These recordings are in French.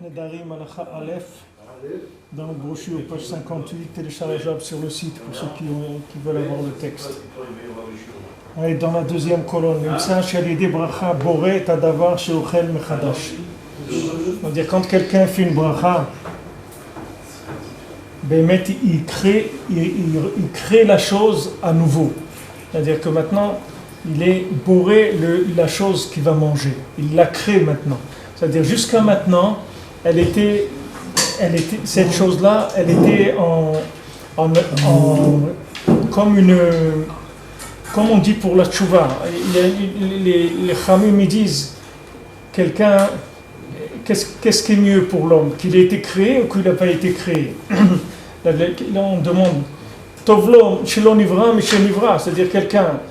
Nedarim Halacha Aleph, dans le brochure, page 58, téléchargeable sur le site pour ceux qui veulent avoir le texte. Et dans la deuxième colonne, c'est-à-dire quand quelqu'un fait une bracha, il crée la chose à nouveau. C'est-à-dire que maintenant, il est boré la chose qu'il va manger. Il la crée maintenant. C'est-à-dire jusqu'à maintenant, cette chose-là, elle était comme on dit pour la tchouva. Les Khamim disent, quelqu'un, qu'est-ce qui est mieux pour l'homme, qu'il ait été créé ou qu'il n'a pas été créé? Là on demande, Tovlo, Shelo Nivra, Michel Nivra, c'est-à-dire quelqu'un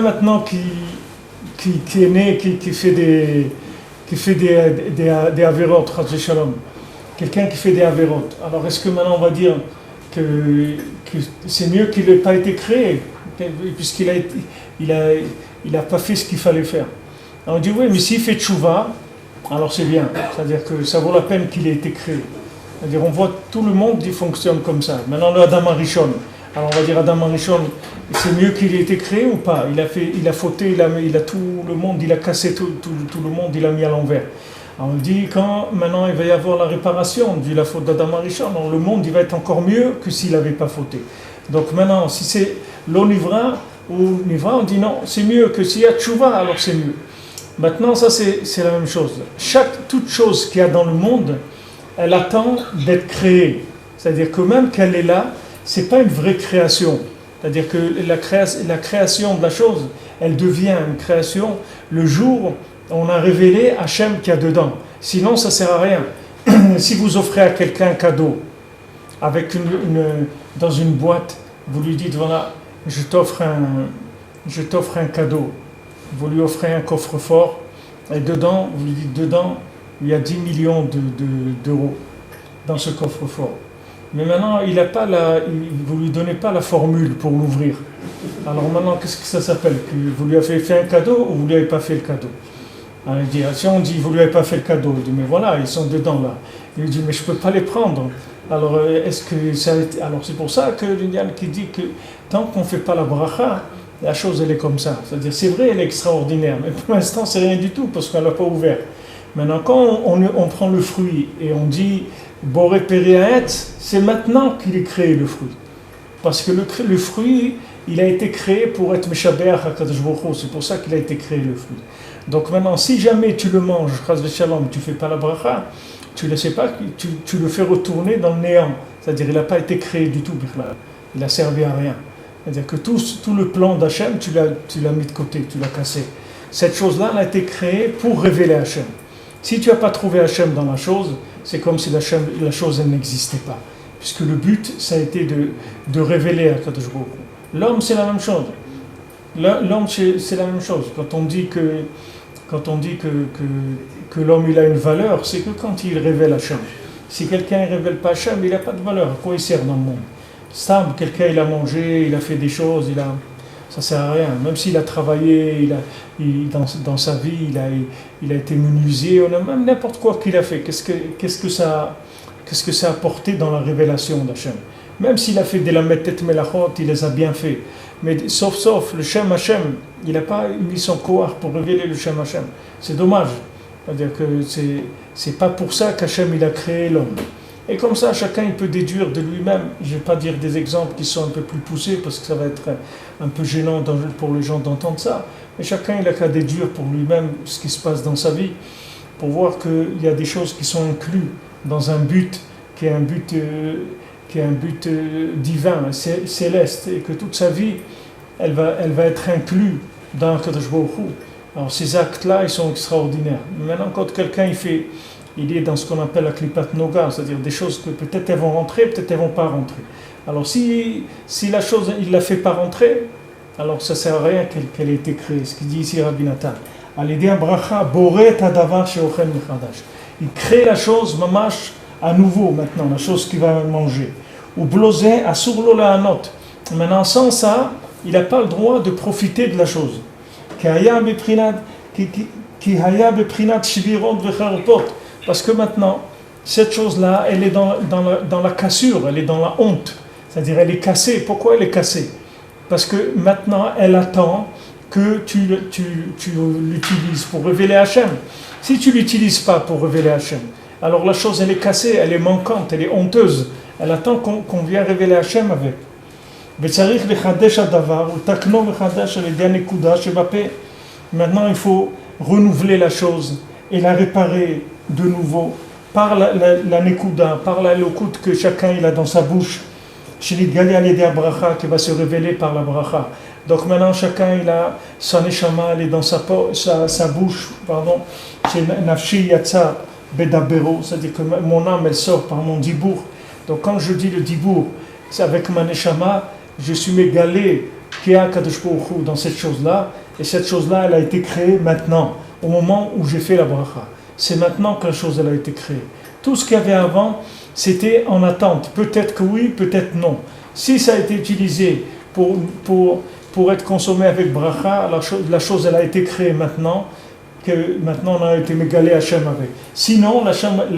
maintenant qui est né, qui fait des avérotes, quelqu'un qui fait des avérotes. Alors est-ce que maintenant on va dire que c'est mieux qu'il n'ait pas été créé, puisqu'il a pas fait ce qu'il fallait faire? Alors on dit oui, mais s'il fait tchouva, alors c'est bien, c'est-à-dire que ça vaut la peine qu'il ait été créé. C'est-à-dire on voit tout le monde qui fonctionne comme ça. Maintenant le Adam Arishon, alors on va dire Adam Arishon, c'est mieux qu'il ait été créé ou pas? Il a fauté, il a tout le monde, il a cassé tout le monde, il a mis à l'envers. Alors on dit quand maintenant il va y avoir la réparation de la faute d'Adam Arishon, le monde il va être encore mieux que s'il n'avait pas fauté. Donc maintenant si c'est l'onivra ou nivra, on dit non, c'est mieux que s'il y a tchouva, alors c'est mieux. Maintenant ça c'est la même chose. Toute chose qu'il y a dans le monde, elle attend d'être créée. C'est-à-dire que même qu'elle est là, c'est pas une vraie création. C'est-à-dire que la création de la chose, elle devient une création le jour où on a révélé Hachem qu'il y a dedans. Sinon, ça ne sert à rien. Si vous offrez à quelqu'un un cadeau, dans une boîte, vous lui dites, voilà, je t'offre un cadeau. Vous lui offrez un coffre-fort, et dedans, vous lui dites, dedans, il y a 10 millions d'euros dans ce coffre-fort. Mais maintenant, vous ne lui donnez pas la formule pour l'ouvrir. Alors maintenant, qu'est-ce que ça s'appelle? Vous lui avez fait un cadeau ou vous ne lui avez pas fait le cadeau? Alors il dit, si on dit, vous ne lui avez pas fait le cadeau, il dit, mais voilà, ils sont dedans là. Il lui dit, mais je ne peux pas les prendre. Alors, alors c'est pour ça que l'Indian qui dit que tant qu'on ne fait pas la bracha, la chose elle est comme ça. C'est-à-dire, c'est vrai, elle est extraordinaire, mais pour l'instant, c'est rien du tout parce qu'elle n'a pas ouvert. Maintenant, quand on prend le fruit et on dit Boré Periaet, c'est maintenant qu'il est créé le fruit. Parce que le fruit, il a été créé pour être Meshabeach HaKadosh Baruch Hu, c'est pour ça qu'il a été créé le fruit. Donc maintenant, si jamais tu le manges, Chas v'Shalom, tu ne fais pas la bracha, tu le sais pas, tu le fais retourner dans le néant. C'est-à-dire, il n'a pas été créé du tout, il n'a servi à rien. C'est-à-dire que tout le plan d'Hachem, tu l'as mis de côté, tu l'as cassé. Cette chose-là, elle a été créée pour révéler Hachem. Si tu n'as pas trouvé Hachem dans la chose, c'est comme si la chose elle n'existait pas. Puisque le but, ça a été de révéler HaKadosh Baruch Hu. L'homme, c'est la même chose. L'homme, c'est la même chose. Quand on dit que l'homme il a une valeur, c'est que quand il révèle Hachem. Si quelqu'un ne révèle pas Hachem, il n'a pas de valeur. À quoi il sert dans le monde? Stable, quelqu'un il a mangé, il a fait des choses, ça ne sert à rien. Même s'il a travaillé, dans sa vie, il a été menuisier, même n'importe quoi qu'il a fait. Qu'est-ce que ça a apporté dans la révélation d'Hachem? Même s'il a fait des lametet melachot, il les a bien fait. Mais sauf le Shem Hachem, il n'a pas mis son koach pour révéler le Shem Hachem. C'est dommage. C'est-à-dire que c'est pas pour ça qu'Hachem il a créé l'homme. Et comme ça, chacun il peut déduire de lui-même. Je ne vais pas dire des exemples qui sont un peu plus poussés parce que ça va être un peu gênant pour les gens d'entendre ça. Mais chacun il a qu'à déduire pour lui-même ce qui se passe dans sa vie pour voir qu'il y a des choses qui sont incluses dans un but qui est un but divin, céleste, et que toute sa vie elle va être inclue dans Kadosh Baruch Hu. Alors ces actes-là ils sont extraordinaires. Maintenant quand quelqu'un il est dans ce qu'on appelle la klipat noga, c'est-à-dire des choses que peut-être elles vont rentrer, peut-être elles vont pas rentrer. Alors si la chose, il la fait pas rentrer, alors ça sert à rien qu'elle ait été créée. Ce qu'il dit ici Rabbi Nathan. Al-Idea bracha boret hadavar sheochel mechadash. Il crée la chose mamash à nouveau maintenant, la chose qu'il va manger. Ou blosé asur lo laanot. Maintenant sans ça, il n'a pas le droit de profiter de la chose. Ki haya beprinat shvirot vecharpot. Parce que maintenant, cette chose-là, elle est dans la cassure, elle est dans la honte. C'est-à-dire, elle est cassée. Pourquoi elle est cassée? Parce que maintenant, elle attend que tu l'utilises pour révéler Hachem. Si tu ne l'utilises pas pour révéler Hachem, alors la chose, elle est cassée, elle est manquante, elle est honteuse. Elle attend qu'on vienne révéler Hachem avec. Maintenant, il faut renouveler la chose et la réparer de nouveau par la nekuda, par la lokut que chacun il a dans sa bouche, qui va se révéler par la bracha. Donc maintenant chacun il a son neshama, elle est dans sa bouche, pardon, chez nafshi yatsa bedabero, c'est-à-dire que mon âme elle sort par mon dibour. Donc quand je dis le dibour, c'est avec ma neshama, je suis mégalé Kia Kadosh Baruch Hu dans cette chose-là, et cette chose-là elle a été créée maintenant, au moment où j'ai fait la bracha. C'est maintenant que la chose elle a été créée. Tout ce qu'il y avait avant, c'était en attente. Peut-être que oui, peut-être non. Si ça a été utilisé pour être consommé avec bracha, la chose elle a été créée maintenant, que maintenant on a été mégalé Hachem avec. Sinon, la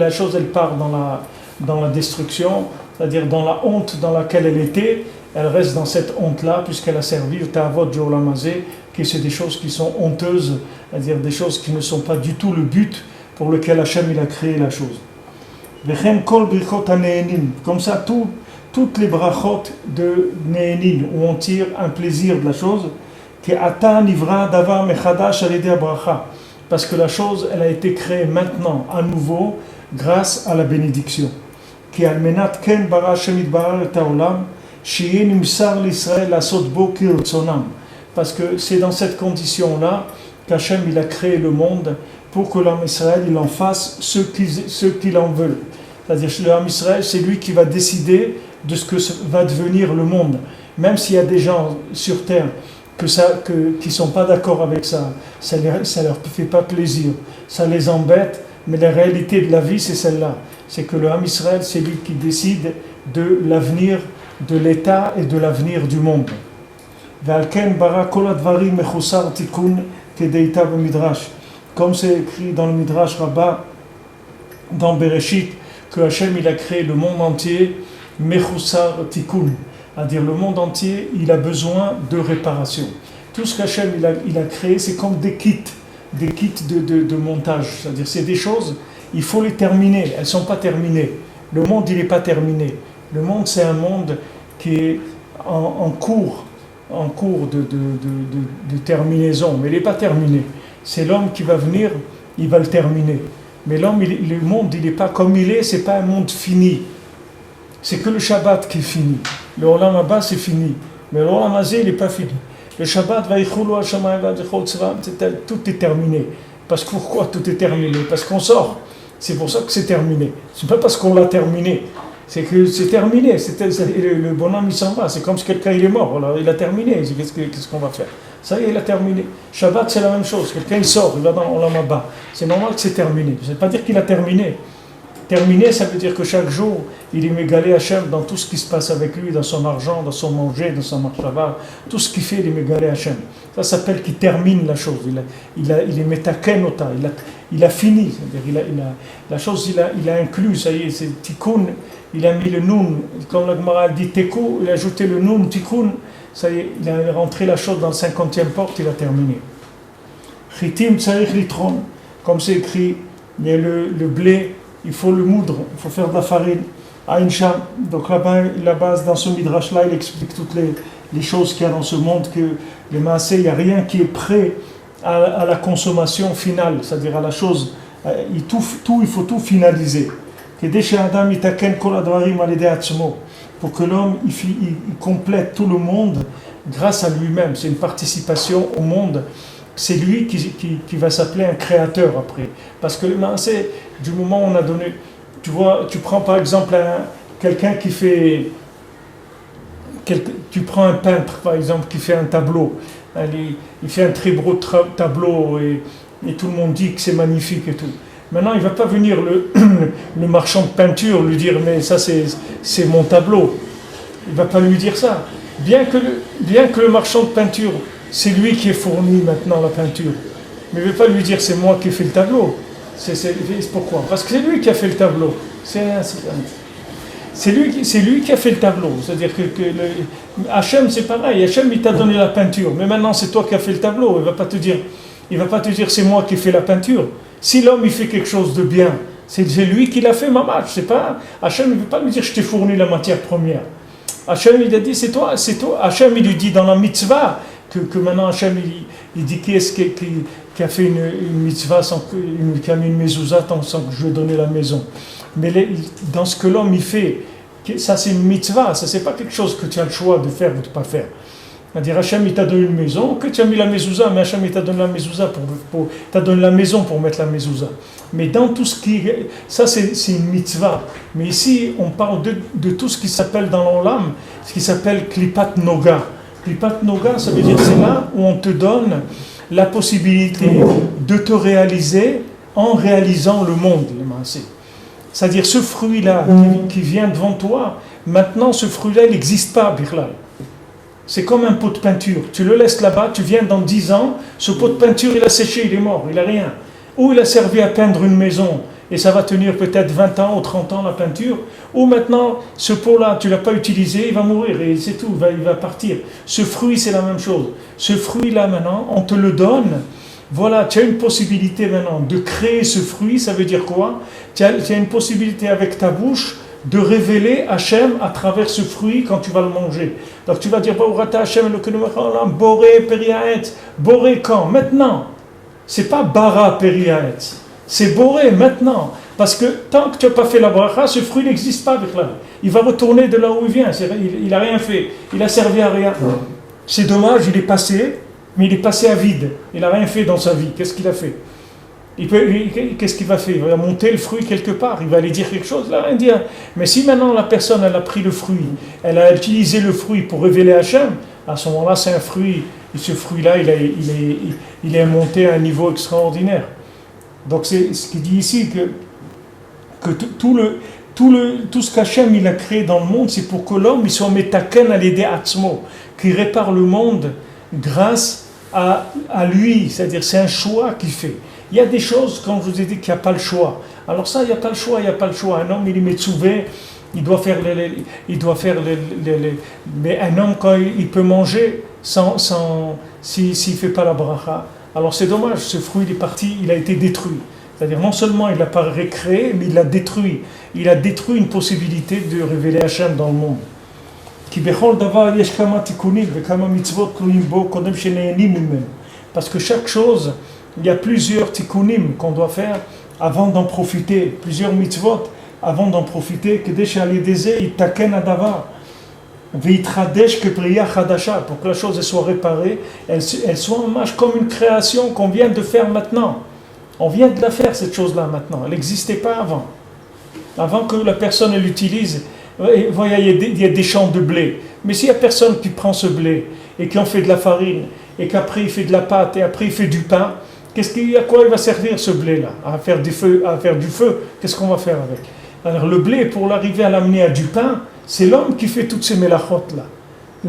chose elle part dans la destruction, c'est-à-dire dans la honte dans laquelle elle était, elle reste dans cette honte-là, puisqu'elle a servi au Ta'avot du Olam Hazé, qui c'est des choses qui sont honteuses, c'est-à-dire des choses qui ne sont pas du tout le but pour lequel Hachem il a créé la chose. Comme ça, toutes les brachot de Ne'enin, où on tire un plaisir de la chose, parce que la chose, elle a été créée maintenant, à nouveau, grâce à la bénédiction. Parce que c'est dans cette condition-là qu'Hachem il a créé le monde, pour que l'homme Israël il en fasse ce qu'il en veut. C'est-à-dire que l'homme Israël, c'est lui qui va décider de ce que va devenir le monde. Même s'il y a des gens sur terre qui ne sont pas d'accord avec ça, ça ne leur fait pas plaisir, ça les embête, mais la réalité de la vie c'est celle-là. C'est que l'homme Israël, c'est lui qui décide de l'avenir de l'État et de l'avenir du monde. Comme c'est écrit dans le Midrash Rabbah, dans Bereshit, que Hachem il a créé le monde entier, Mechusar Tikkun, c'est-à-dire le monde entier, il a besoin de réparation. Tout ce qu'Hachem il a créé, c'est comme des kits de montage, c'est-à-dire c'est des choses, il faut les terminer, elles ne sont pas terminées. Le monde il n'est pas terminé. Le monde c'est un monde qui est en cours de terminaison, mais il n'est pas terminé. C'est l'homme qui va venir, il va le terminer. Mais le monde, il n'est pas comme il est, c'est pas un monde fini. C'est que le Shabbat qui est fini. Le Olam Haba, c'est fini. Mais le Olam Hazé, il n'est pas fini. Le Shabbat, tout est terminé. Parce que pourquoi tout est terminé? Parce qu'on sort. C'est pour ça que c'est terminé. C'est pas parce qu'on l'a terminé. C'est que c'est terminé. Le bonhomme, il s'en va. C'est comme si quelqu'un il est mort. Alors, il a terminé. Qu'est-ce qu'on va faire? Ça y est, il a terminé. Shabbat, c'est la même chose. Quelqu'un il sort, il va dans Olam Haba. C'est normal que c'est terminé. Ça ne veut pas dire qu'il a terminé. Terminé, ça veut dire que chaque jour, il est mégalé Hachem dans tout ce qui se passe avec lui, dans son argent, dans son manger, dans son marchava. Tout ce qu'il fait, il est mégalé Hachem. Ça s'appelle qu'il termine la chose. Il est metakenota. Il a fini. C'est-à-dire, la chose, il a inclus. Ça y est, c'est tikkun. Il a mis le nun. Comme la Gemara dit tekou, il a ajouté le nun, tikkun. Ça y est, il a rentré la chose dans le 50e porte, il a terminé. Chitim tsarich litron, comme c'est écrit, il y a le blé, il faut le moudre, il faut faire de la farine. Aïncham, donc là-bas, dans ce midrash-là, il explique toutes les choses qu'il y a dans ce monde, que le maasé, il n'y a rien qui est prêt à la consommation finale, c'est-à-dire à la chose, il faut tout finaliser. Pour que l'homme il complète tout le monde grâce à lui-même. C'est une participation au monde. C'est lui qui va s'appeler un créateur après. Parce que le maasé, du moment où on a donné... Tu vois, tu prends par exemple quelqu'un qui fait... Tu prends un peintre par exemple qui fait un tableau. Il fait un très beau tableau et tout le monde dit que c'est magnifique et tout. Maintenant, il ne va pas venir le marchand de peinture lui dire « mais ça c'est mon tableau ». Il ne va pas lui dire ça. Bien que le marchand de peinture, c'est lui qui est fourni maintenant la peinture. Mais il ne va pas lui dire « c'est moi qui ai fait le tableau ». Pourquoi? Parce que c'est lui qui a fait le tableau. C'est lui qui a fait le tableau. C'est-à-dire que Hachem, c'est pareil. Hachem, il t'a donné la peinture. Mais maintenant, c'est toi qui as fait le tableau. Il va pas te dire c'est moi qui ai fait la peinture. Si l'homme, il fait quelque chose de bien, c'est lui qui l'a fait, maman. C'est pas, Hachem, il ne veut pas lui dire je t'ai fourni la matière première. Hachem, il a dit c'est toi. Hachem, il lui dit dans la mitzvah que maintenant Hachem, il dit qui est-ce qui a fait une mitzvah, qui a mis une mezouza sans que je lui ai donné la maison. Mais dans ce que l'homme il fait, ça c'est une mitzvah, ça c'est pas quelque chose que tu as le choix de faire ou de ne pas faire. C'est-à-dire Hachem il t'a donné une maison, que tu as mis la mezouza, mais Hachem il t'a donné la mezouza t'as donné la maison pour mettre la mezouza. Mais dans tout ce qui, ça c'est une mitzvah. Mais ici on parle de tout ce qui s'appelle dans l'olam, ce qui s'appelle klipat noga. Klipat noga, ça veut dire c'est là où on te donne la possibilité de te réaliser en réalisant le monde. C'est-à-dire ce fruit-là qui vient devant toi, maintenant ce fruit-là il n'existe pas, Birlal. C'est comme un pot de peinture. Tu le laisses là-bas, tu viens dans 10 ans, ce pot de peinture il a séché, il est mort, il n'a rien. Ou il a servi à peindre une maison, et ça va tenir peut-être 20 ans ou 30 ans la peinture, ou maintenant ce pot-là, tu ne l'as pas utilisé, il va mourir, et c'est tout, il va partir. Ce fruit c'est la même chose. Ce fruit-là maintenant, on te le donne. Voilà, tu as une possibilité maintenant de créer ce fruit, ça veut dire quoi? Tu as une possibilité avec ta bouche de révéler Hachem à travers ce fruit quand tu vas le manger. Donc tu vas dire, Boré Periaet, Boré quand? Maintenant. C'est pas Bara Periaet, c'est Boré maintenant. Parce que tant que tu n'as pas fait la bracha, ce fruit n'existe pas avec là. Il va retourner de là où il vient, il n'a rien fait, il n'a servi à rien. C'est dommage, il est passé. Mais il est passé à vide, il n'a rien fait dans sa vie. Qu'est-ce qu'il a fait? Qu'est-ce qu'il va faire? Il va monter le fruit quelque part, il va aller dire quelque chose, il n'a rien dit. Mais si maintenant la personne elle a pris le fruit, elle a utilisé le fruit pour révéler Hachem, à ce moment-là c'est un fruit, et ce fruit-là il est monté à un niveau extraordinaire. Donc c'est ce qu'il dit ici, que tout ce qu'Hachem il a créé dans le monde, c'est pour que l'homme il soit metaken à l'aider atzmo, qui répare le monde grâce à lui, c'est-à-dire c'est un choix qu'il fait. Il y a des choses, comme je vous ai dit, qu'il n'y a pas le choix. Alors ça, il n'y a pas le choix. Un homme, il est metzouvé, il doit faire mais un homme, quand il peut manger s'il ne fait pas la bracha, alors c'est dommage, ce fruit il est parti, il a été détruit. C'est-à-dire non seulement il n'a pas récréé, mais il l'a détruit. Il a détruit une possibilité de révéler Hachem dans le monde. Parce que chaque chose, il y a plusieurs tikkunim qu'on doit faire avant d'en profiter, plusieurs mitzvot avant d'en profiter, pour que la chose soit réparée, elle soit en marche comme une création qu'on vient de faire maintenant. On vient de la faire cette chose-là maintenant, elle n'existait pas avant. Avant que la personne l'utilise. Voyez, il y a des champs de blé. Mais s'il n'y a personne qui prend ce blé et qui en fait de la farine et qu'après il fait de la pâte et après il fait du pain, à quoi il va servir ce blé-là? À faire du feu. Qu'est-ce qu'on va faire avec? Alors le blé, pour l'arriver à l'amener à du pain, c'est l'homme qui fait toutes ces mélachot-là.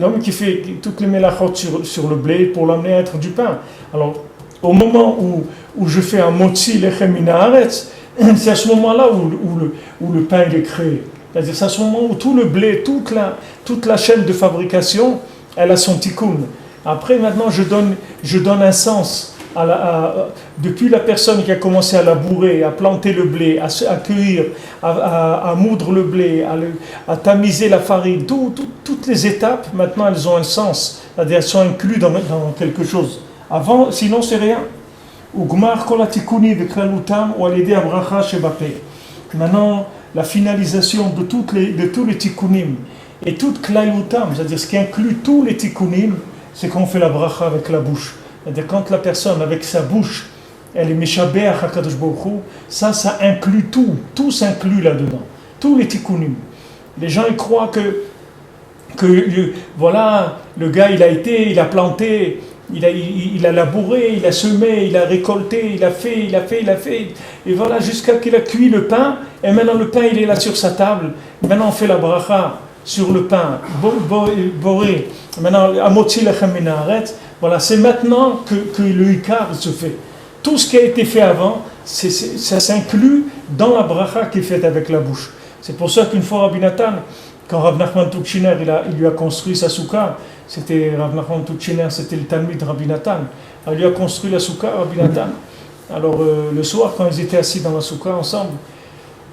L'homme qui fait toutes les mélachot sur le blé pour l'amener à être du pain. Alors, au moment où je fais un motzi lechem min haaretz, c'est à ce moment-là où le pain il est créé. C'est-à-dire c'est à ce moment où tout le blé, toute la chaîne de fabrication, elle a son tikkun. Après, maintenant, je donne un sens depuis la personne qui a commencé à labourer, à planter le blé, à cueillir, à moudre le blé, à tamiser la farine. Toutes les étapes, maintenant, elles ont un sens. C'est-à-dire elles sont incluses dans quelque chose. Avant, sinon, c'est rien. Maintenant, la finalisation de tous les tikkunim et toute klalutam, c'est-à-dire ce qui inclut tous les tikkunim, c'est qu'on fait la bracha avec la bouche. C'est-à-dire quand la personne avec sa bouche, elle est meshabeach HaKadosh Baruch Hu, ça inclut tout s'inclut là-dedans, tous les tikkunim. Les gens ils croient que voilà, le gars il a planté, il a labouré, il a semé, il a récolté, il a fait, et voilà, jusqu'à qu'il a cuit le pain, et maintenant le pain il est là sur sa table, maintenant on fait la bracha sur le pain, boré, maintenant, amotzi lechem min haaretz, voilà, c'est maintenant que le ikar se fait. Tout ce qui a été fait avant, ça s'inclut dans la bracha qui est faite avec la bouche. C'est pour ça qu'une fois Rabbi Nathan, quand Rav Nachman Tuchiner il lui a construit sa souka, c'était Rav Nachman Tuchiner, c'était le Talmud de Rabbi Nathan, il lui a construit la souka, Rabbi Nathan. Alors le soir, quand ils étaient assis dans la souka ensemble,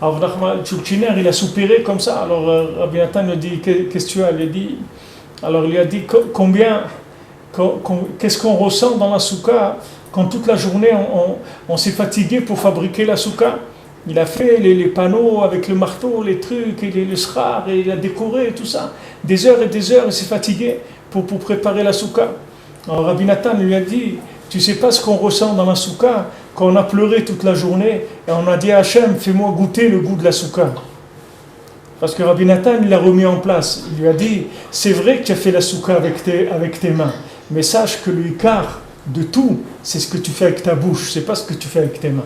Rav Nachman Tuchiner il a soupiré comme ça. Alors Rabbi Nathan lui dit, qu'est-ce que tu as? Alors il lui a dit, qu'est-ce qu'on ressent dans la souka quand toute la journée on s'est fatigué pour fabriquer la souka? Il a fait les panneaux avec le marteau, les trucs, et le schrar, et il a décoré tout ça. Des heures, il s'est fatigué pour préparer la souka. Alors Rabbi Nathan lui a dit, tu sais pas ce qu'on ressent dans la souka quand on a pleuré toute la journée et on a dit à Hachem, fais-moi goûter le goût de la souka. Parce que Rabbi Nathan, il l'a remis en place. Il lui a dit, c'est vrai que tu as fait la souka avec tes mains, mais sache que le ikar de tout, c'est ce que tu fais avec ta bouche, c'est pas ce que tu fais avec tes mains.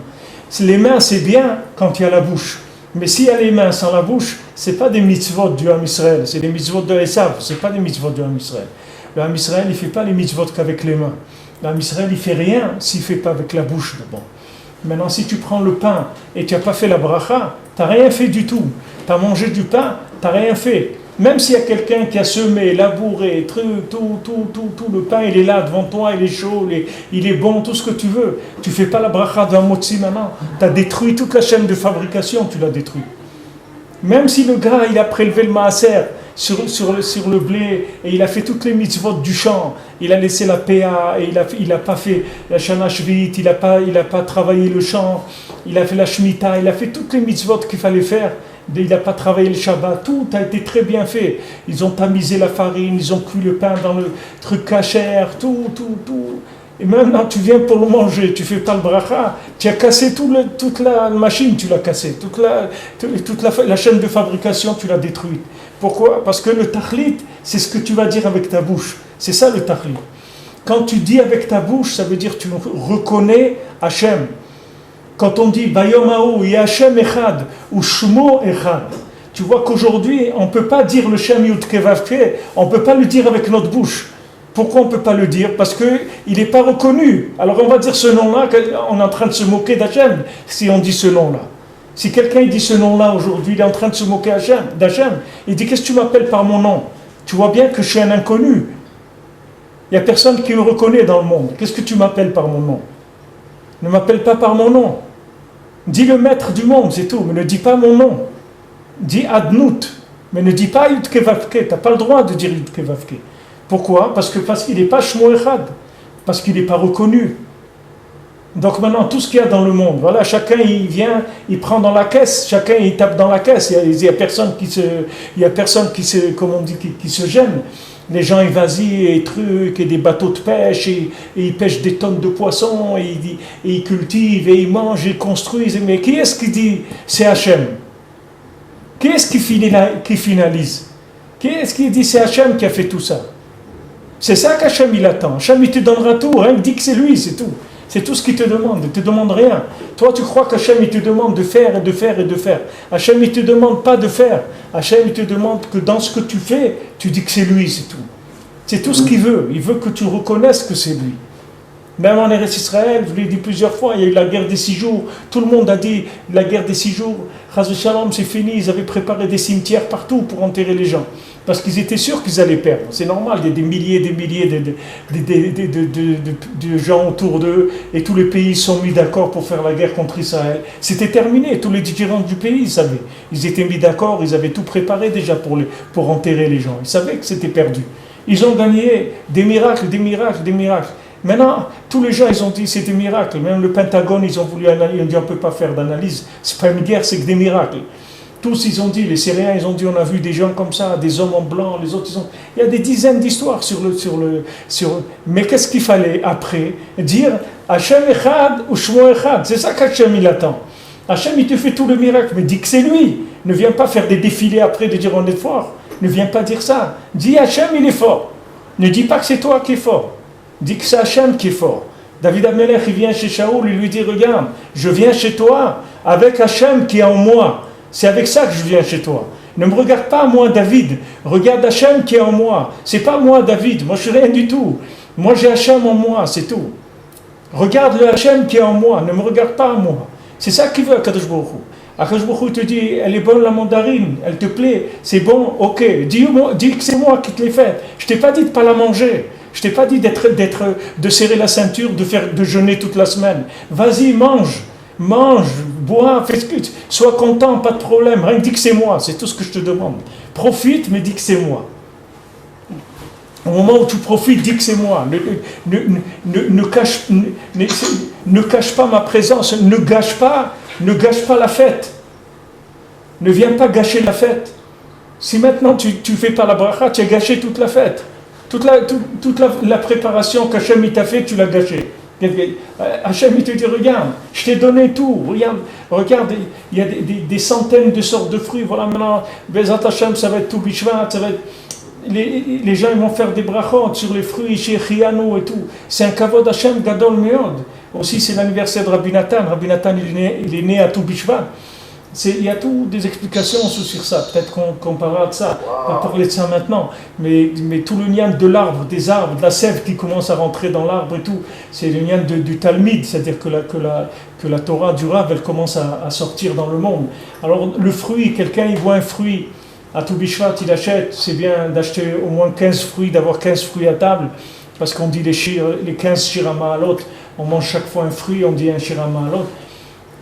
Les mains, c'est bien quand il y a la bouche. Mais s'il y a les mains sans la bouche, c'est pas des mitzvot du Ham Israël, c'est des mitzvot de Esav, c'est pas des mitzvot du Ham Israël. Le Ham Israël, il fait pas les mitzvot qu'avec les mains. Le Ham Israël, il fait rien s'il fait pas avec la bouche d'abord. Maintenant, si tu prends le pain et tu n'as pas fait la bracha, tu n'as rien fait du tout. Tu as mangé du pain, tu n'as rien fait. Même s'il y a quelqu'un qui a semé, labouré, tout, le pain, il est là devant toi, il est chaud, il est bon, tout ce que tu veux. Tu ne fais pas la bracha d'un motzi maintenant. Tu as détruit toute la chaîne de fabrication, tu l'as détruit. Même si le gars, il a prélevé le maaser sur le blé, et il a fait toutes les mitzvot du champ, il a laissé la PA, et il n'a pas fait la shana shvit, il n'a pas travaillé le champ, il a fait la shmita, il a fait toutes les mitzvot qu'il fallait faire. Il n'a pas travaillé le Shabbat, tout a été très bien fait. Ils ont tamisé la farine, ils ont cuit le pain dans le truc kasher, tout. Et maintenant tu viens pour le manger, tu fais pas le bracha, tu as cassé toute la machine, tu l'as cassée, toute la chaîne de fabrication, tu l'as détruite. Pourquoi? Parce que le tahlit, c'est ce que tu vas dire avec ta bouche. C'est ça le tahlit. Quand tu dis avec ta bouche, ça veut dire que tu reconnais Hachem. Quand on dit Bayomaou, Yachem Echad ou Shmo Echad, tu vois qu'aujourd'hui, on ne peut pas dire le Shem Yud Kevavke, on ne peut pas le dire avec notre bouche. Pourquoi on ne peut pas le dire? Parce qu'il n'est pas reconnu. Alors on va dire ce nom-là, on est en train de se moquer d'Hachem si on dit ce nom-là. Si quelqu'un dit ce nom-là aujourd'hui, il est en train de se moquer d'Hachem. Il dit, qu'est-ce que tu m'appelles par mon nom? Tu vois bien que je suis un inconnu. Il n'y a personne qui me reconnaît dans le monde. Qu'est-ce que tu m'appelles par mon nom? Ne m'appelle pas par mon nom. Dis le maître du monde, c'est tout, mais ne dis pas mon nom. Dis Adnout, mais ne dis pas Yud Kevavke. Tu n'as pas le droit de dire Yud Kevavke. Pourquoi? Parce qu'il n'est pas Shmo Echad, parce qu'il n'est pas reconnu. Donc maintenant, tout ce qu'il y a dans le monde, voilà, chacun il vient, il prend dans la caisse, chacun il tape dans la caisse. Il y a personne qui se gêne. Les gens évasient et trucs, et des bateaux de pêche, et ils pêchent des tonnes de poissons, et ils cultivent, et ils mangent, et ils construisent. Mais qui est-ce qui dit c'est Hachem? Qui est-ce qui finalise? Qui est-ce qui dit c'est Hachem qui a fait tout ça? C'est ça qu'Hachem il attend. Hachem il te donnera tout, hein, il dit que c'est lui, c'est tout. C'est tout ce qu'il te demande, il ne te demande rien. Toi tu crois qu'Hachem il te demande de faire et de faire et de faire. Hachem il ne te demande pas de faire. Hachem il te demande que dans ce que tu fais, tu dis que c'est lui, c'est tout. C'est tout ce qu'il veut. Il veut que tu reconnaisses que c'est lui. Même en Eretz Israël, je l'ai dit plusieurs fois, il y a eu la guerre des 6 jours. Tout le monde a dit la guerre des 6 jours. Chas Shalom, c'est fini. Ils avaient préparé des cimetières partout pour enterrer les gens. Parce qu'ils étaient sûrs qu'ils allaient perdre. C'est normal, il y a des milliers de gens autour d'eux. Et tous les pays sont mis d'accord pour faire la guerre contre Israël. C'était terminé. Tous les dirigeants du pays, ils savaient. Ils étaient mis d'accord, ils avaient tout préparé déjà pour enterrer les gens. Ils savaient que c'était perdu. Ils ont gagné des miracles. Maintenant, tous les gens, ils ont dit c'est des miracles. Même le Pentagone, ils ont voulu analyser. Ils ont dit on ne peut pas faire d'analyse. C'est pas une guerre, c'est que des miracles. Tous, ils ont dit, les Syriens, ils ont dit on a vu des gens comme ça, des hommes en blanc, les autres, il y a des dizaines d'histoires Mais qu'est-ce qu'il fallait après? Dire Hachem Echad ou Shmo Echad. C'est ça qu'Hachem il attend. Hachem, il te fait tout le miracle, mais dis que c'est lui. Ne viens pas faire des défilés après de dire on est fort. Ne viens pas dire ça. Dis Hachem, il est fort. Ne dis pas que c'est toi qui es fort. Dis que c'est Hachem qui est fort. David Amelech, il vient chez Shaoul, il lui dit, regarde, je viens chez toi avec Hachem qui est en moi. C'est avec ça que je viens chez toi. Ne me regarde pas moi, David. Regarde Hachem qui est en moi. C'est pas moi, David. Moi, je suis rien du tout. Moi, j'ai Hachem en moi, c'est tout. Regarde le Hachem qui est en moi. Ne me regarde pas moi. C'est ça qu'il veut Akadosh Baruch Hu. Akadosh Baruch Hu te dit, elle est bonne la mandarine, elle te plaît, c'est bon, ok, dis que c'est moi qui te l'ai faite. Je t'ai pas dit de pas la manger, je t'ai pas dit de serrer la ceinture, de jeûner toute la semaine. Vas-y, mange, bois, fais ce que sois content, pas de problème, rien que dis que c'est moi, c'est tout ce que je te demande. Profite, mais dis que c'est moi. Au moment où tu profites, dis que c'est moi. Ne cache pas ma présence. Ne gâche pas la fête. Ne viens pas gâcher la fête. Si maintenant tu fais pas la bracha, tu as gâché toute la fête. Toute la préparation qu'Hachem il t'a fait, tu l'as gâché. Hachem il te dit, regarde, je t'ai donné tout. Regarde, il y a des centaines de sortes de fruits. Voilà, maintenant, Bezat Hachem, ça va être tout Bishvat, ça va être... Les gens ils vont faire des brachot sur les fruits chez Chiano et tout. C'est un kavod Hashem Gadol Meod. Aussi c'est l'anniversaire de Rabbi Nathan. Rabbi Nathan il est né à tout Bishvat. Il y a tout des explications sur ça. Peut-être qu'on parlera de ça. On va parler de ça maintenant. Mais tout le nian de l'arbre, des arbres, de la sève qui commence à rentrer dans l'arbre et tout, c'est le nian du Talmud. C'est-à-dire que la Torah du Rav, elle commence à sortir dans le monde. Alors le fruit, quelqu'un il voit un fruit. À tout Bishvat, il achète, c'est bien d'acheter au moins 15 fruits, d'avoir 15 fruits à table, parce qu'on dit les 15 shirama à l'autre, on mange chaque fois un fruit, on dit un shirama à l'autre.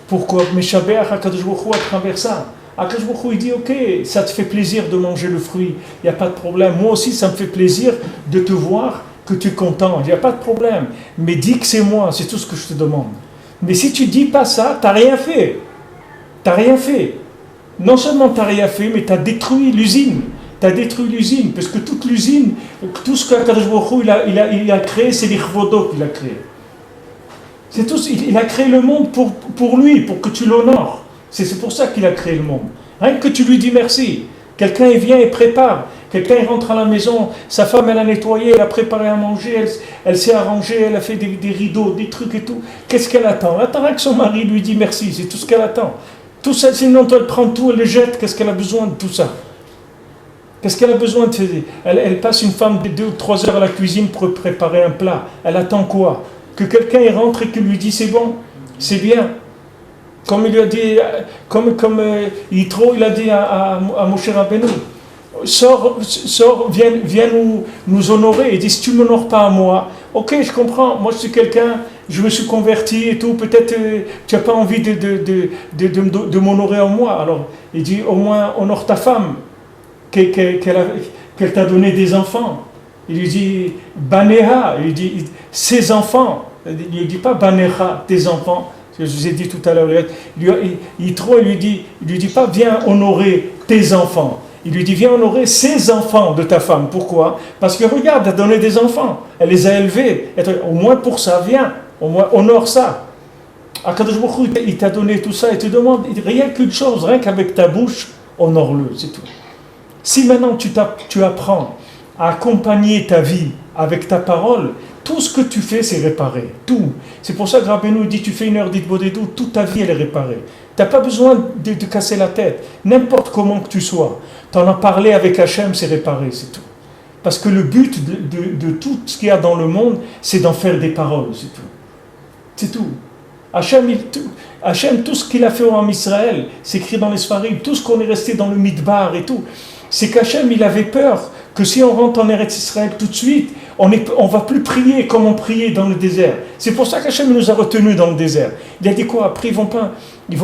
Pourquoi Meshabeach HaKadosh Baruch Hu à travers ça. HaKadosh Baruch Hu, il dit, ok, ça te fait plaisir de manger le fruit, il n'y a pas de problème. Moi aussi, ça me fait plaisir de te voir, que tu es content, il n'y a pas de problème. Mais dis que c'est moi, c'est tout ce que je te demande. Mais si tu dis pas ça, tu n'as rien fait. Tu n'as rien fait. Non seulement tu n'as rien fait, mais tu as détruit l'usine. Tu as détruit l'usine, parce que toute l'usine, tout ce qu'Akadosh Baruch Hu il a créé, c'est l'Ichvodo qu'il a créé. C'est tout, il a créé le monde pour lui, pour que tu l'honores. C'est pour ça qu'il a créé le monde. Rien que tu lui dis merci. Quelqu'un il vient et prépare. Quelqu'un il rentre à la maison, sa femme elle a nettoyé, elle a préparé à manger, elle s'est arrangée, elle a fait des rideaux, des trucs et tout. Qu'est-ce qu'elle attend? Elle attend que son mari lui dise merci, c'est tout ce qu'elle attend. Tout ça, sinon elle prend tout, elle le jette. Qu'est-ce qu'elle a besoin de tout ça? Qu'est-ce qu'elle a besoin de faire? Elle passe une femme de 2 ou 3 heures à la cuisine pour préparer un plat. Elle attend quoi? Que quelqu'un y rentre et qu'il lui dit c'est bon, c'est bien. Comme il lui a dit, comme Yitro, il a dit à Moshe Rabbeinu, sors, viens nous honorer. Il dit si tu ne m'honores pas à moi, ok, je comprends, moi je suis quelqu'un, je me suis converti et tout, peut-être tu n'as pas envie de m'honorer en moi. Alors il dit au moins honore ta femme, qu'elle t'a donné des enfants. Il lui dit Baneha, il lui dit ses enfants. Il ne lui dit pas Baneha, tes enfants. Je vous ai dit tout à l'heure, il lui dit pas viens honorer tes enfants. Il lui dit viens honorer ses enfants de ta femme. Pourquoi? Parce que regarde, elle a donné des enfants, elle les a élevés. Au moins pour ça, viens, au moins honore ça. Akadosh Baruch Hu, il t'a donné tout ça, il te demande rien qu'une chose, rien qu'avec ta bouche, honore-le, c'est tout. Si maintenant tu apprends à accompagner ta vie avec ta parole, tout ce que tu fais, c'est réparé. Tout. C'est pour ça que Rabbeinu dit, tu fais une heure d'Itbodedou, toute ta vie, elle est réparée. Tu n'as pas besoin de te casser la tête. N'importe comment que tu sois. Tu en as parlé avec Hachem, c'est réparé, c'est tout. Parce que le but de tout ce qu'il y a dans le monde, c'est d'en faire des paroles, c'est tout. C'est tout. Hachem, tout ce qu'il a fait en Israël, c'est écrit dans les Sfarim, tout ce qu'on est resté dans le Midbar et tout, c'est qu'Hachem, il avait peur que si on rentre en Eretz Israël tout de suite, on ne va plus prier comme on priait dans le désert. C'est pour ça qu'Hachem nous a retenus dans le désert. Il a dit quoi? Après, ils vont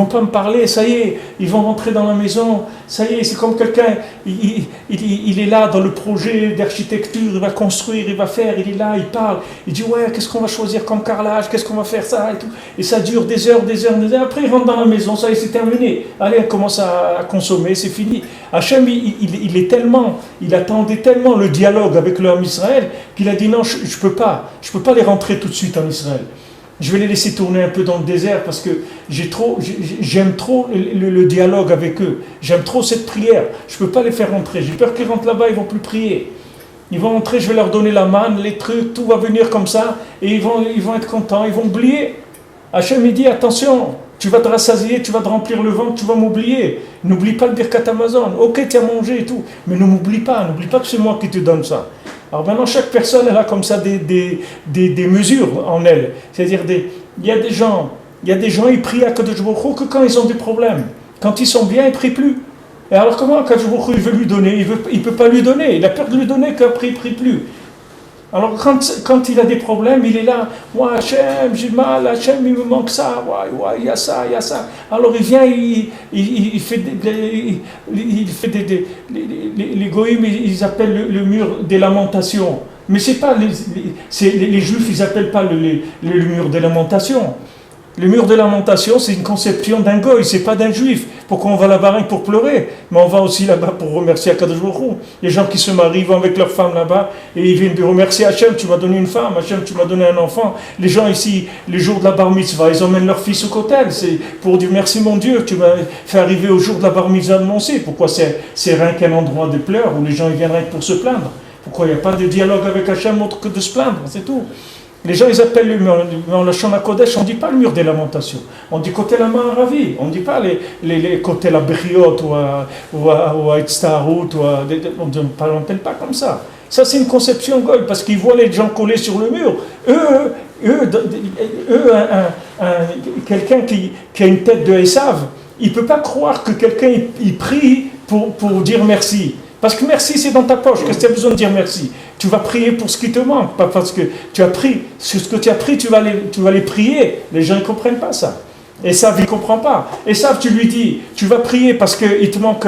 pas me parler, ça y est, ils vont rentrer dans la maison, ça y est, c'est comme quelqu'un, il est là dans le projet d'architecture, il va construire, il va faire, il est là, il parle, il dit ouais, qu'est-ce qu'on va choisir comme carrelage, qu'est-ce qu'on va faire ça et tout. Et ça dure des heures. Après, il rentre dans la maison, ça y est, c'est terminé. Allez, on commence à consommer, c'est fini. Hachem, il attendait tellement le dialogue avec le Ham Israël qu'il a dit non, je peux pas les rentrer tout de suite en Israël. Je vais les laisser tourner un peu dans le désert parce que j'aime trop le dialogue avec eux. J'aime trop cette prière. Je ne peux pas les faire rentrer. J'ai peur qu'ils rentrent là-bas, ils ne vont plus prier. Ils vont rentrer, je vais leur donner la manne, les trucs, tout va venir comme ça et ils vont être contents, ils vont oublier. Hachem, il dit attention, tu vas te rassasier, tu vas te remplir le ventre, tu vas m'oublier. N'oublie pas le Birkat Amazon. Ok, tu as mangé et tout, mais ne m'oublie pas que c'est moi qui te donne ça. Alors maintenant, chaque personne, elle a comme ça des mesures en elle. C'est-à-dire, il y a des gens, Il y a des gens, ils prient à Kadosh Baruch Hu que quand ils ont des problèmes. Quand ils sont bien, ils ne prient plus. Et alors comment Kadosh Baruch Hu, il veut lui donner? Il ne peut pas lui donner. Il a peur de lui donner qu'après il ne prie plus. Alors quand il a des problèmes, il est là. Moi, Hachem, j'ai mal, Hachem, il me manque ça. Ouais, il y a ça, il y a ça. Alors il vient, il fait les goïms, ils appellent le mur des lamentations. Mais c'est pas les juifs, ils appellent pas le mur des lamentations. Le mur de lamentation, c'est une conception d'un goy, c'est pas d'un juif. Pourquoi on va là-bas rien pour pleurer? Mais on va aussi là-bas pour remercier Akadosh Baruch Hu. Les gens qui se marient vont avec leur femme là-bas et ils viennent de remercier Hachem, tu m'as donné une femme, Hachem, tu m'as donné un enfant. Les gens ici, le jour de la bar mitzvah, ils emmènent leur fils au kotel. C'est pour dire merci mon Dieu, tu m'as fait arriver au jour de la bar mitzvah de mon fils. Pourquoi c'est rien qu'un endroit de pleurs où les gens ils viennent rien que pour se plaindre? Pourquoi il n'y a pas de dialogue avec Hachem autre que de se plaindre? C'est tout. Les gens, ils appellent le mur, dans le Shana Kodesh, on ne dit pas le mur des lamentations. On dit côté la Ma'aravi. On ne dit pas les côtés la Bechiot ou à Itztarut. On n'appelle pas comme ça. Ça, c'est une conception goy, parce qu'ils voient les gens collés sur le mur. Quelqu'un qui a une tête de Esav, il ne peut pas croire que quelqu'un il prie pour dire merci. Parce que merci, c'est dans ta poche. Qu'est-ce que tu as besoin de dire merci? Tu vas prier pour ce qui te manque, pas parce que tu as pris. Sur ce que tu as pris, tu vas les prier. Les gens ne comprennent pas ça. Et ça, il ne comprend pas. Et ça, tu lui dis, tu vas prier parce qu'il te manque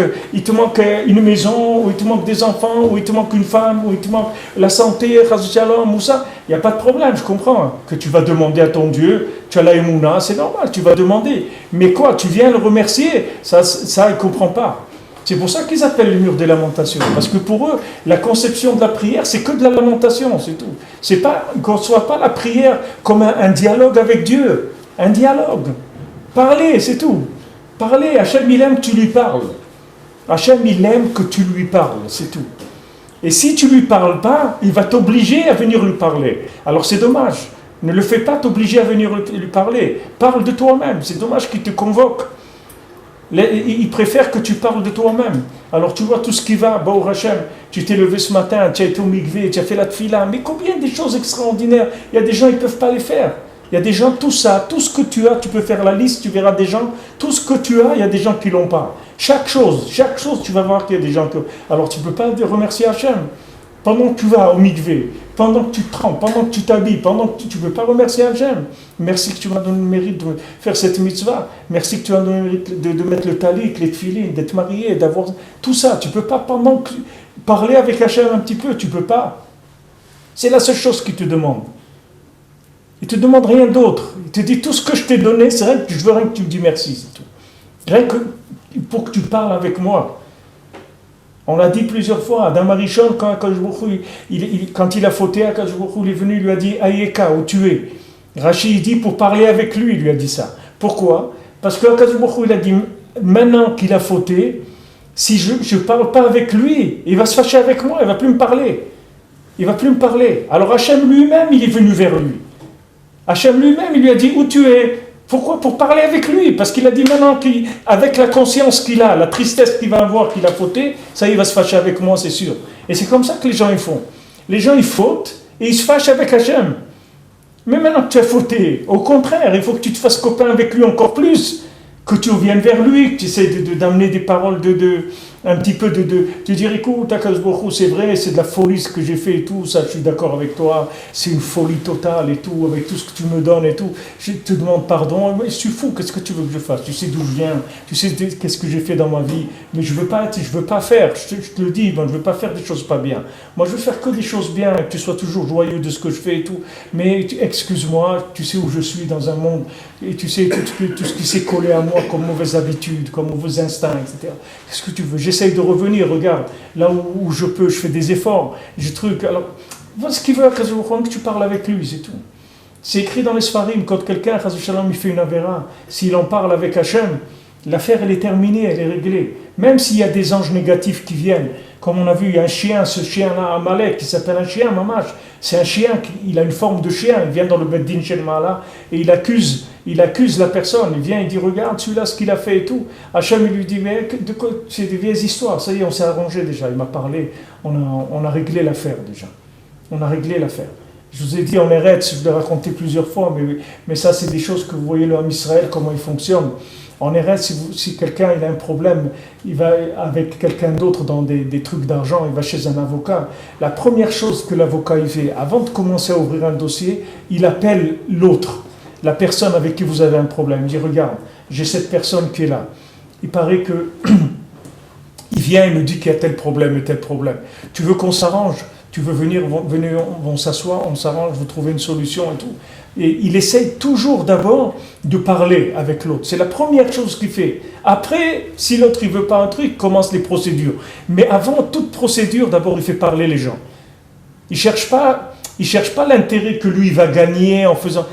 une maison, ou il te manque des enfants, ou il te manque une femme, ou il te manque la santé, shalom, ou ça. Il n'y a pas de problème, je comprends. Que tu vas demander à ton Dieu, tu as la émouna, c'est normal, tu vas demander. Mais quoi, tu viens le remercier? Ça il ne comprend pas. C'est pour ça qu'ils appellent le mur des lamentations. Parce que pour eux, la conception de la prière, c'est que de la lamentation, c'est tout. C'est pas, qu'on ne soit pas la prière comme un dialogue avec Dieu. Un dialogue. Parler, c'est tout. Parler, Hachem, il aime que tu lui parles. Hachem, il aime que tu lui parles, c'est tout. Et si tu ne lui parles pas, il va t'obliger à venir lui parler. Alors c'est dommage. Ne le fais pas t'obliger à venir lui parler. Parle de toi-même. C'est dommage qu'il te convoque. Il préfère que tu parles de toi-même. Alors tu vois tout ce qui va, Baou Hachem, tu t'es levé ce matin, tu as été au mikvé, tu as fait la tfila, mais combien de choses extraordinaires. Il y a des gens, ils ne peuvent pas les faire. Il y a des gens, tout ça, tout ce que tu as, tu peux faire la liste, tu verras des gens, tout ce que tu as, il y a des gens qui ne l'ont pas. Chaque chose, tu vas voir qu'il y a des gens qui... Alors tu ne peux pas remercier Hachem. Pendant que tu vas au mikvé, pendant que tu te trempes, pendant que tu t'habilles, pendant que tu ne peux pas remercier Hachem. Merci que tu m'as donné le mérite de faire cette mitzvah. Merci que tu m'as donné le mérite de mettre le talit, les tfilines, d'être marié, d'avoir tout ça. Tu ne peux pas pendant que parler avec Hachem un petit peu, tu ne peux pas. C'est la seule chose qu'il te demande. Il ne te demande rien d'autre. Il te dit tout ce que je t'ai donné, c'est vrai que je veux rien que tu me dis merci, c'est tout. Rien que pour que tu parles avec moi. On l'a dit plusieurs fois, Adam Arishon, quand il a fauté, Akadosh Baruch Hu, il est venu, il lui a dit Ayeka, ou tuer. Rachid dit pour parler avec lui, il lui a dit ça. Pourquoi? Parce que Akadosh Baruch Hu, il a dit maintenant qu'il a fauté, si je ne parle pas avec lui, il va se fâcher avec moi, il ne va plus me parler. Il ne va plus me parler. Alors Hachem lui-même, il est venu vers lui. Hachem lui-même, il lui a dit où tu es? Pourquoi? Pour parler avec lui. Parce qu'il a dit maintenant qu'avec la conscience qu'il a, la tristesse qu'il va avoir, qu'il a fauté, ça il va se fâcher avec moi, c'est sûr. Et c'est comme ça que les gens ils font. Les gens ils fautent et ils se fâchent avec Hachem. Mais maintenant que tu as fauté, au contraire, il faut que tu te fasses copain avec lui encore plus. Que tu viennes vers lui, que tu essaies d'amener des paroles un petit peu de dire écoute, Akadosh Baruch Hu, c'est vrai, c'est de la folie ce que j'ai fait et tout, ça je suis d'accord avec toi, c'est une folie totale et tout, avec tout ce que tu me donnes et tout, je te demande pardon, mais je suis fou, qu'est-ce que tu veux que je fasse? Tu sais d'où je viens, tu sais qu'est-ce que j'ai fait dans ma vie, mais je veux pas faire, je te le dis, bon, je veux pas faire des choses pas bien. Moi je veux faire que des choses bien, que tu sois toujours joyeux de ce que je fais et tout, mais excuse-moi, tu sais où je suis dans un monde, et tu sais tout ce qui s'est collé à moi comme mauvaise habitude, comme mauvais instincts, etc. Qu'est-ce que tu veux? J'essaye de revenir, regarde, là où je peux, je fais des efforts, alors, voilà ce qu'il veut, que tu parles avec lui, c'est tout. C'est écrit dans les Sfarim, quand quelqu'un, il fait une avéra, s'il en parle avec Hachem, l'affaire elle est terminée, elle est réglée. Même s'il y a des anges négatifs qui viennent, comme on a vu, il y a un chien, ce chien-là, Amalek, qui s'appelle un chien, Mamash, c'est un chien, il a une forme de chien, il vient dans le Beddin Shel Ma'ala, et il accuse la personne, il vient, il dit regarde celui-là ce qu'il a fait et tout. Hachem il lui dit mais c'est des vieilles histoires, ça y est on s'est arrangé déjà, il m'a parlé, on a réglé l'affaire déjà, on a réglé l'affaire. Je vous ai dit en Eretz, je l'ai raconté plusieurs fois, mais ça c'est des choses que vous voyez le Ham Israël, comment il fonctionne. En Eretz, si quelqu'un il a un problème, il va avec quelqu'un d'autre dans des trucs d'argent, il va chez un avocat. La première chose que l'avocat il fait, avant de commencer à ouvrir un dossier, il appelle l'autre, la personne avec qui vous avez un problème. Il dit, regarde, j'ai cette personne qui est là. Il paraît que il vient et me dit qu'il y a tel problème et tel problème. Tu veux qu'on s'arrange? Tu veux venir, on s'assoit, on s'arrange, vous trouvez une solution et tout. Et il essaye toujours d'abord de parler avec l'autre. C'est la première chose qu'il fait. Après, si l'autre ne veut pas un truc, commence les procédures. Mais avant toute procédure, d'abord il fait parler les gens. Il ne cherche pas l'intérêt que lui va gagner en faisant...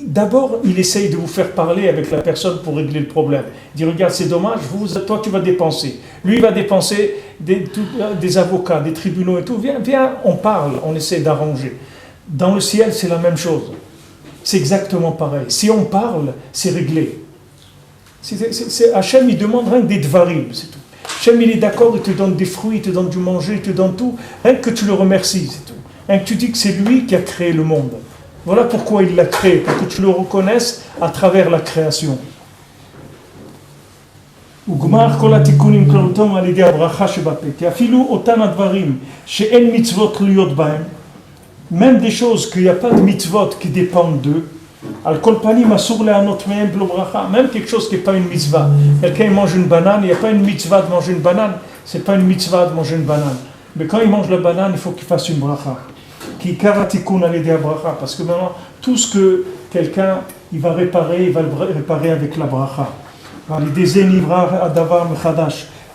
D'abord, il essaye de vous faire parler avec la personne pour régler le problème. Il dit, regarde, c'est dommage, toi tu vas dépenser. Lui, il va dépenser des avocats, des tribunaux et tout. Viens, on parle, on essaie d'arranger. Dans le ciel, c'est la même chose. C'est exactement pareil. Si on parle, c'est réglé. Hachem, il demande rien que des dvarim, c'est tout. Hachem, il est d'accord, il te donne des fruits, il te donne du manger, il te donne tout. Rien que tu le remercies, c'est tout. Rien que tu dis que c'est lui qui a créé le monde. Voilà pourquoi il l'a créé, pour que tu le reconnaisses à travers la création. וגמר כל התיקונים כללותם על ידי הברכה שבפה, כי אפילו אותם הדברים שאין מצוות תלויות בהם, même des choses qu'il n'y a pas de mitzvot qui dépendent d'eux, al kol panim asur le'anot mehem blo bracha, même quelque chose qui n'est pas une mitzvah. Quelqu'un mange une banane, il n'y a pas une mitzvah de manger une banane, c'est pas une mitzvah de manger une banane. Mais quand il mange la banane, il faut qu'il fasse une bracha. Qui karatikun al yedei bracha, parce que maintenant tout ce que quelqu'un il va le réparer avec la bracha.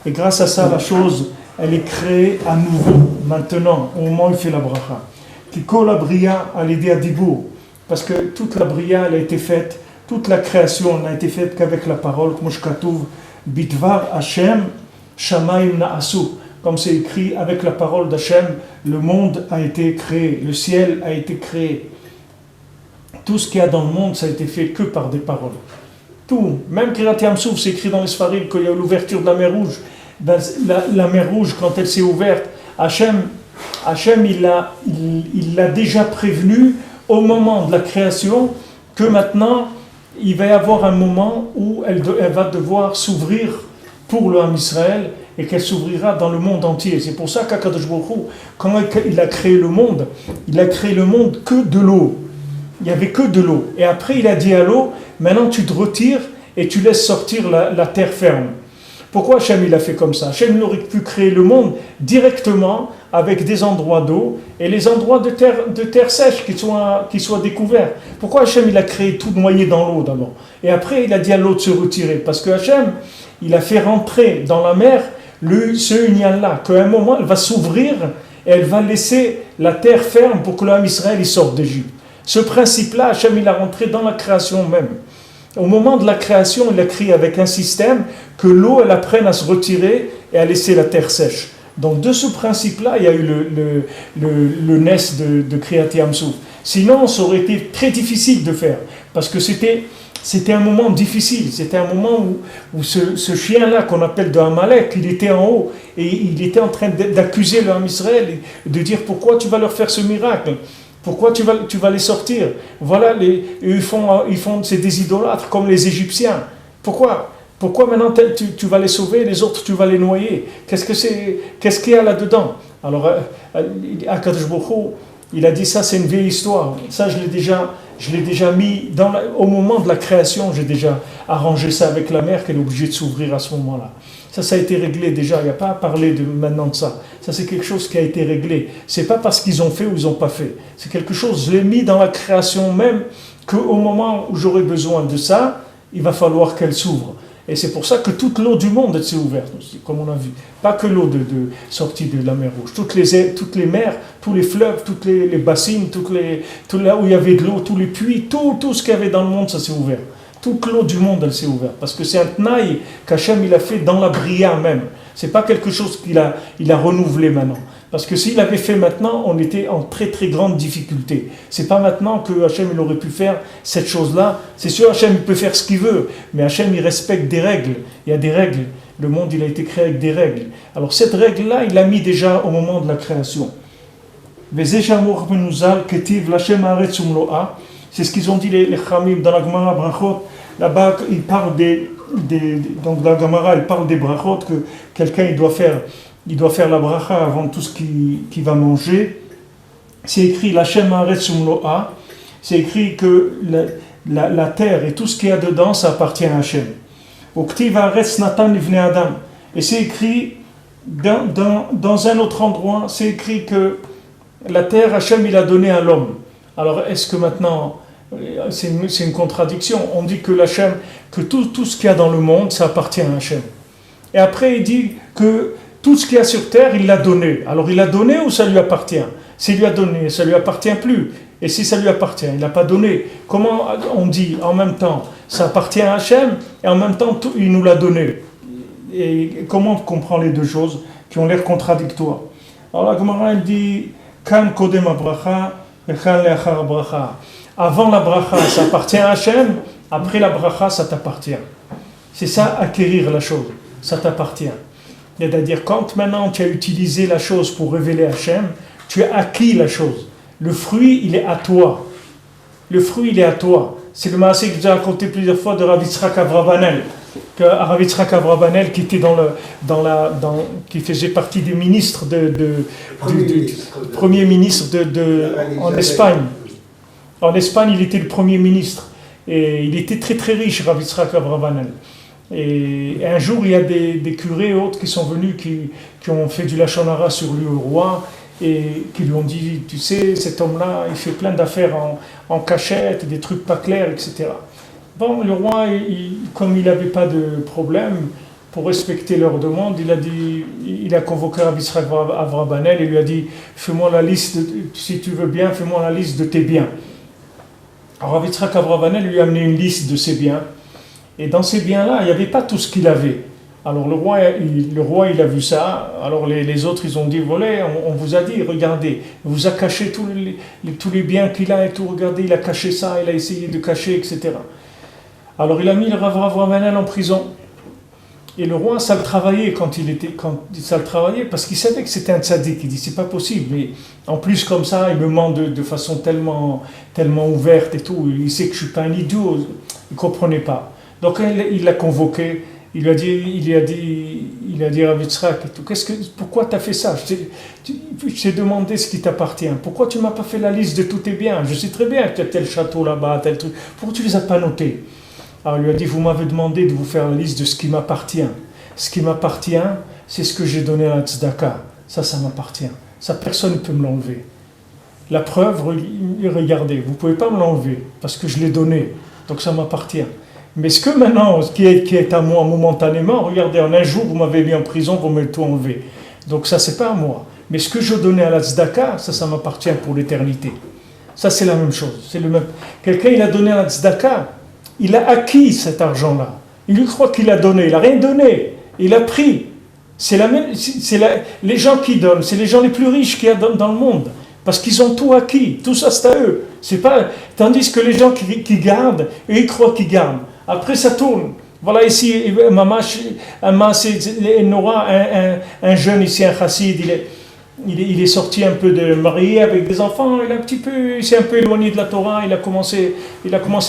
Et grâce à ça, la chose, elle est créée à nouveau, maintenant, au moment où il fait la bracha. Kiko la bria à l'idée à Dibour, parce que toute la bria, elle a été faite, toute la création n'a été faite qu'avec la parole, comme Shkatouv, Bitvar Hashem, Shamayim Na'asu, comme c'est écrit, avec la parole d'Hashem, le monde a été créé, le ciel a été créé. Tout ce qu'il y a dans le monde, ça a été fait que par des paroles. Tout, même Kirat Yam Souf, c'est écrit dans les Sfarim qu'il y a l'ouverture de la mer Rouge. Ben, la mer Rouge, quand elle s'est ouverte, Hachem il l'a déjà prévenu au moment de la création que maintenant il va y avoir un moment où elle va devoir s'ouvrir pour le Ham Israël et qu'elle s'ouvrira dans le monde entier. C'est pour ça qu'Akadosh Baruch Hu, quand il a créé le monde que de l'eau. Il n'y avait que de l'eau. Et après il a dit à l'eau, maintenant tu te retires et tu laisses sortir la terre ferme. Pourquoi Hachem il a fait comme ça? Hachem aurait pu créer le monde directement avec des endroits d'eau et les endroits de terre sèche qui soient découverts. Pourquoi Hachem il a créé tout noyé dans l'eau d'abord? Et après il a dit à l'eau de se retirer. Parce que Hachem il a fait rentrer dans la mer ce union-là, qu'à un moment elle va s'ouvrir et elle va laisser la terre ferme pour que le Ham Israël il sorte d'Égypte. Ce principe-là, Hachem il a rentré dans la création même. Au moment de la création, il a créé avec un système que l'eau elle apprenne à se retirer et à laisser la terre sèche. Donc de ce principe-là, il y a eu le Nes de Kriyat Yam Souf. Sinon, ça aurait été très difficile de faire, parce que c'était un moment difficile. C'était un moment où ce chien-là qu'on appelle de Amalek, il était en haut et il était en train d'accuser le Ham Israël, de dire pourquoi tu vas leur faire ce miracle. Pourquoi tu vas les sortir? Voilà, ils font, c'est des idolâtres comme les Égyptiens. Pourquoi maintenant tu vas les sauver, les autres tu vas les noyer? Qu'est-ce qu'il y a là-dedans? Alors, Akadosh Baruch Hu, il a dit ça, c'est une vieille histoire. Ça, je l'ai déjà mis au moment de la création. J'ai déjà arrangé ça avec la mer, qu'elle est obligée de s'ouvrir à ce moment-là. Ça a été réglé déjà. Il n'y a pas à parler maintenant de ça. Ça, c'est quelque chose qui a été réglé. C'est pas parce qu'ils ont fait ou ils n'ont pas fait. C'est quelque chose, je l'ai mis dans la création même, qu'au moment où j'aurai besoin de ça, il va falloir qu'elle s'ouvre. Et c'est pour ça que toute l'eau du monde s'est ouverte aussi, comme on a vu. Pas que l'eau sortie de la mer Rouge. Toutes les mers, tous les fleuves, toutes les bassines, tout là où il y avait de l'eau, tous les puits, tout ce qu'il y avait dans le monde, ça s'est ouvert. Toute l'eau du monde, elle s'est ouverte. Parce que c'est un tnaï qu'Hachem il a fait dans la bria même. C'est pas quelque chose qu'il a renouvelé maintenant. Parce que s'il avait fait maintenant, on était en très très grande difficulté. C'est pas maintenant que Hachem il aurait pu faire cette chose-là. C'est sûr, Hachem il peut faire ce qu'il veut, mais Hachem il respecte des règles. Il y a des règles. Le monde il a été créé avec des règles. Alors cette règle-là, il l'a mis déjà au moment de la création. C'est ce qu'ils ont dit les Khamim dans la Gemara Brachot. Là-bas, ils parlent donc dans la Gemara, ils parlent des brachot que quelqu'un il doit faire la bracha avant tout ce qu'il va manger. C'est écrit l'Hashem Haaretz Umloa. C'est écrit que la terre et tout ce qu'il y a dedans, ça appartient à Hachem. Uktiv Haaretz Natan Livnei Adam. Et c'est écrit dans un autre endroit, c'est écrit que la terre, Hachem, il a donné à l'homme. Alors, est-ce que maintenant, c'est une contradiction? On dit que l'Hachem, que tout ce qu'il y a dans le monde, ça appartient à Hachem. Et après, il dit que tout ce qu'il y a sur terre, il l'a donné. Alors, il l'a donné ou ça lui appartient? S'il lui a donné, ça lui appartient plus. Et si ça lui appartient, il l'a pas donné. Comment on dit en même temps, ça appartient à Hachem, et en même temps, il nous l'a donné? Et comment on comprend les deux choses qui ont l'air contradictoires? Alors, la Gemara, elle dit, Kan kodem abracha, et kan leachar bracha. Avant la bracha, ça appartient à Hachem. Après la bracha, ça t'appartient. C'est ça, acquérir la chose. Ça t'appartient. C'est-à-dire, quand maintenant tu as utilisé la chose pour révéler Hachem, tu as acquis la chose. Le fruit, il est à toi. Le fruit, il est à toi. C'est le maasé que j'ai raconté plusieurs fois de Rav Yitzhak Abravanel. Rav Yitzhak Abravanel, qui était qui faisait partie des ministres premier ministre en Espagne. En Espagne, il était le premier ministre. Et il était très très riche, Rav Yitzhak Abravanel. Et un jour, il y a des curés et autres qui sont venus, qui ont fait du lachon hara sur lui au roi, et qui lui ont dit, tu sais, cet homme-là, il fait plein d'affaires en cachette, des trucs pas clairs, etc. Bon, le roi, comme il n'avait pas de problème, pour respecter leur demande, il a convoqué Rav Yitzhak Abravanel et lui a dit, fais-moi la liste, si tu veux bien, fais-moi la liste de tes biens. Alors Rav Yitzhak Abravanel lui a amené une liste de ses biens, et dans ces biens-là, il n'y avait pas tout ce qu'il avait. Alors le roi, il a vu ça, alors les autres, ils ont dit, voilà, on vous a dit, regardez, il vous a caché tous les biens qu'il a et tout, regardez, il a caché ça, il a essayé de cacher, etc. Alors il a mis le Rav Abravanel en prison. Et le roi, ça le travaillait ça le travaillait parce qu'il savait que c'était un tzaddik. Il dit, c'est pas possible, mais en plus comme ça, il me ment de façon tellement ouverte et tout, il sait que je suis pas un idiot, il comprenait pas. Donc il l'a convoqué. Il a dit à Rav Yitzhak, pourquoi tu as fait ça? Je t'ai demandé ce qui t'appartient. Pourquoi tu ne m'as pas fait la liste de tous tes biens? Je sais très bien que tu as tel château là-bas, tel truc. Pourquoi tu ne les as pas notés? Alors il lui a dit, vous m'avez demandé de vous faire la liste de ce qui m'appartient. Ce qui m'appartient, c'est ce que j'ai donné à la tzedaka. Ça m'appartient. Ça, personne ne peut me l'enlever. La preuve, regardez, vous ne pouvez pas me l'enlever parce que je l'ai donné. Donc ça m'appartient. Mais ce que maintenant, ce qui est à moi momentanément, regardez, en un jour, vous m'avez mis en prison, vous m'avez tout enlevé. Donc ça, c'est pas à moi. Mais ce que je donnais à la tzedaka, ça m'appartient pour l'éternité. Ça, c'est la même chose. C'est le même. Quelqu'un, il a donné à la tzedaka, il a acquis cet argent-là. Il lui croit qu'il a donné, il n'a rien donné. Il a pris. Les gens qui donnent, c'est les gens les plus riches qu'il y a dans le monde. Parce qu'ils ont tout acquis. Tout ça, c'est à eux. C'est pas, tandis que les gens qui gardent, eux, ils croient qu'ils gardent. Après, ça tourne. Voilà ici, un jeune ici, un chassid, il est sorti un peu de marié avec des enfants, il s'est un peu éloigné de la Torah, il a commencé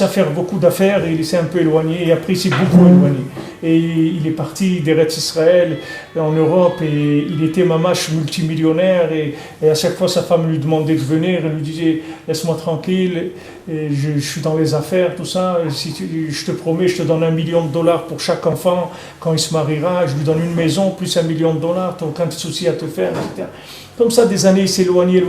à faire beaucoup d'affaires, et il s'est un peu éloigné, et après il s'est beaucoup éloigné. Et il est parti d'Eretz Israël en Europe, et il était mamash multimillionnaire, et à chaque fois sa femme lui demandait de venir, elle lui disait, laisse-moi tranquille, et je suis dans les affaires, tout ça, et je te promets, je te donne $1 million pour chaque enfant, quand il se mariera, je lui donne une maison, plus $1 million, tu n'as aucun souci à te faire, etc. Comme ça, des années, il s'est éloigné,